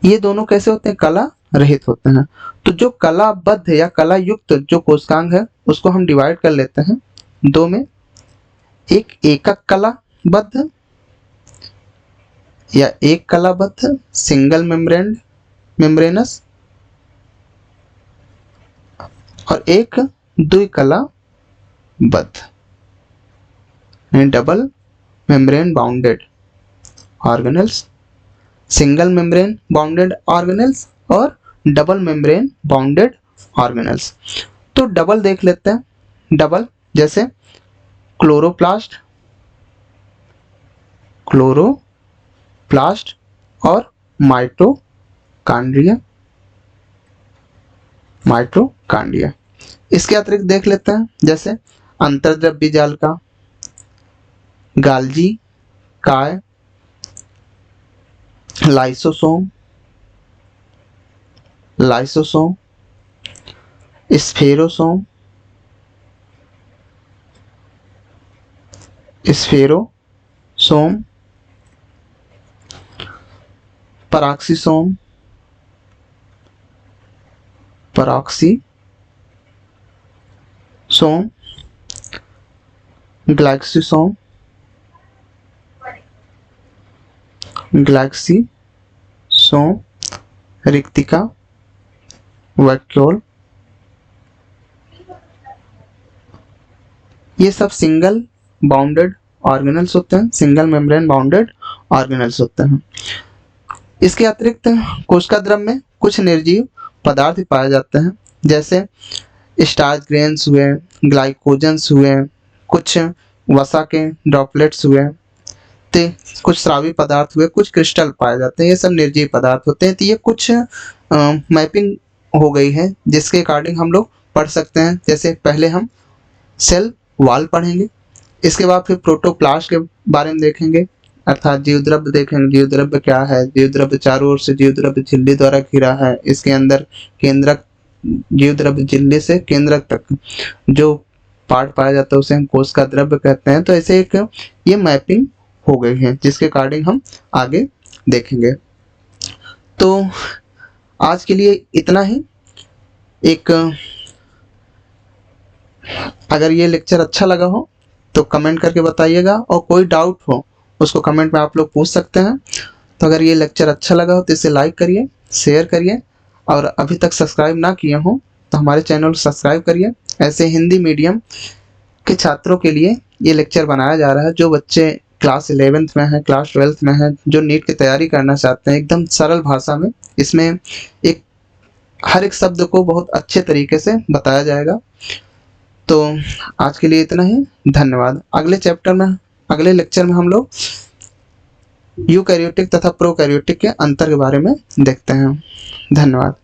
ये दोनों कैसे होते हैं? कला रहित होते हैं। तो जो कलाबद्ध या कला युक्त जो कोशिकांग है उसको हम डिवाइड कर लेते हैं दो में। एक एकक कलाबद्ध या एक कलाबद्ध सिंगल मेम्ब्रेनस, और एक द्विकलाबद्ध double membrane bounded organelles, single membrane bounded organelles और डबल मेम्ब्रेन बाउंडेड ऑर्गेनेल्स। तो डबल देख लेते हैं। डबल जैसे क्लोरोप्लास्ट और माइटोकॉन्ड्रिया। इसके अतिरिक्त देख लेते हैं जैसे अंतर्द्रव्य जालिका, गाल्जी काय, लाइसोसोम, लाइसोसोम, स्फेरोसोम, स्फेरोसोम, पराक्सीसोम, पराक्सीसोम, ग्लाइक्सिसोम, ग्लाइक्सिसोम, रिक्तिका, वैक्यूल। ये सब सिंगल बाउंडेड ऑर्गेनल्स होते हैं, सिंगल मेम्ब्रेन बाउंडेड ऑर्गेनल्स होते हैं। इसके अतिरिक्त कोशिका द्रव में कुछ निर्जीव पदार्थ पाए जाते हैं, जैसे स्टार्च ग्रेन्स हुए, ग्लाइकोजन्स हुए, कुछ वसा के ड्रॉपलेट्स हुए, तो कुछ स्रावी पदार्थ हुए, कुछ क्रिस्टल पाए जाते हैं। ये सब निर्जीव पदार्थ होते हैं। तो ये कुछ मैपिंग हो गई है जिसके अकॉर्डिंग हम लोग पढ़ सकते हैं। जैसे पहले हम सेल वॉल पढ़ेंगे, इसके बाद फिर प्रोटोप्लास्ट के बारे में देखेंगे, अर्थात जीवद्रव्य देखेंगे। जीवद्रव्य क्या है? जीवद्रव्य चारों ओर से जीवद्रव्य झिल्ली द्वारा घिरा है। इसके अंदर केंद्रक, जीवद्रव्य झिल्ली से केंद्रक तक जो पार्ट पाया जाता है उसे हम कोशिका द्रव्य कहते हैं। तो ऐसे एक ये मैपिंग हो गई है जिसके अकॉर्डिंग हम आगे देखेंगे। तो आज के लिए इतना ही। एक अगर ये लेक्चर अच्छा लगा हो तो कमेंट करके बताइएगा, और कोई डाउट हो उसको कमेंट में आप लोग पूछ सकते हैं। तो अगर ये लेक्चर अच्छा लगा हो तो इसे लाइक करिए, शेयर करिए, और अभी तक सब्सक्राइब ना किए हो तो हमारे चैनल को सब्सक्राइब करिए। ऐसे हिंदी मीडियम के छात्रों के लिए ये लेक्चर बनाया जा रहा है। जो बच्चे क्लास 11th में हैं, क्लास 12th में हैं, जो नीट की तैयारी करना चाहते हैं, एकदम सरल भाषा में इसमें एक हर एक शब्द को बहुत अच्छे तरीके से बताया जाएगा। तो आज के लिए इतना ही, धन्यवाद। अगले लेक्चर में हम लोग यूकैरियोटिक तथा प्रोकैरियोटिक के अंतर के बारे में देखते हैं। धन्यवाद।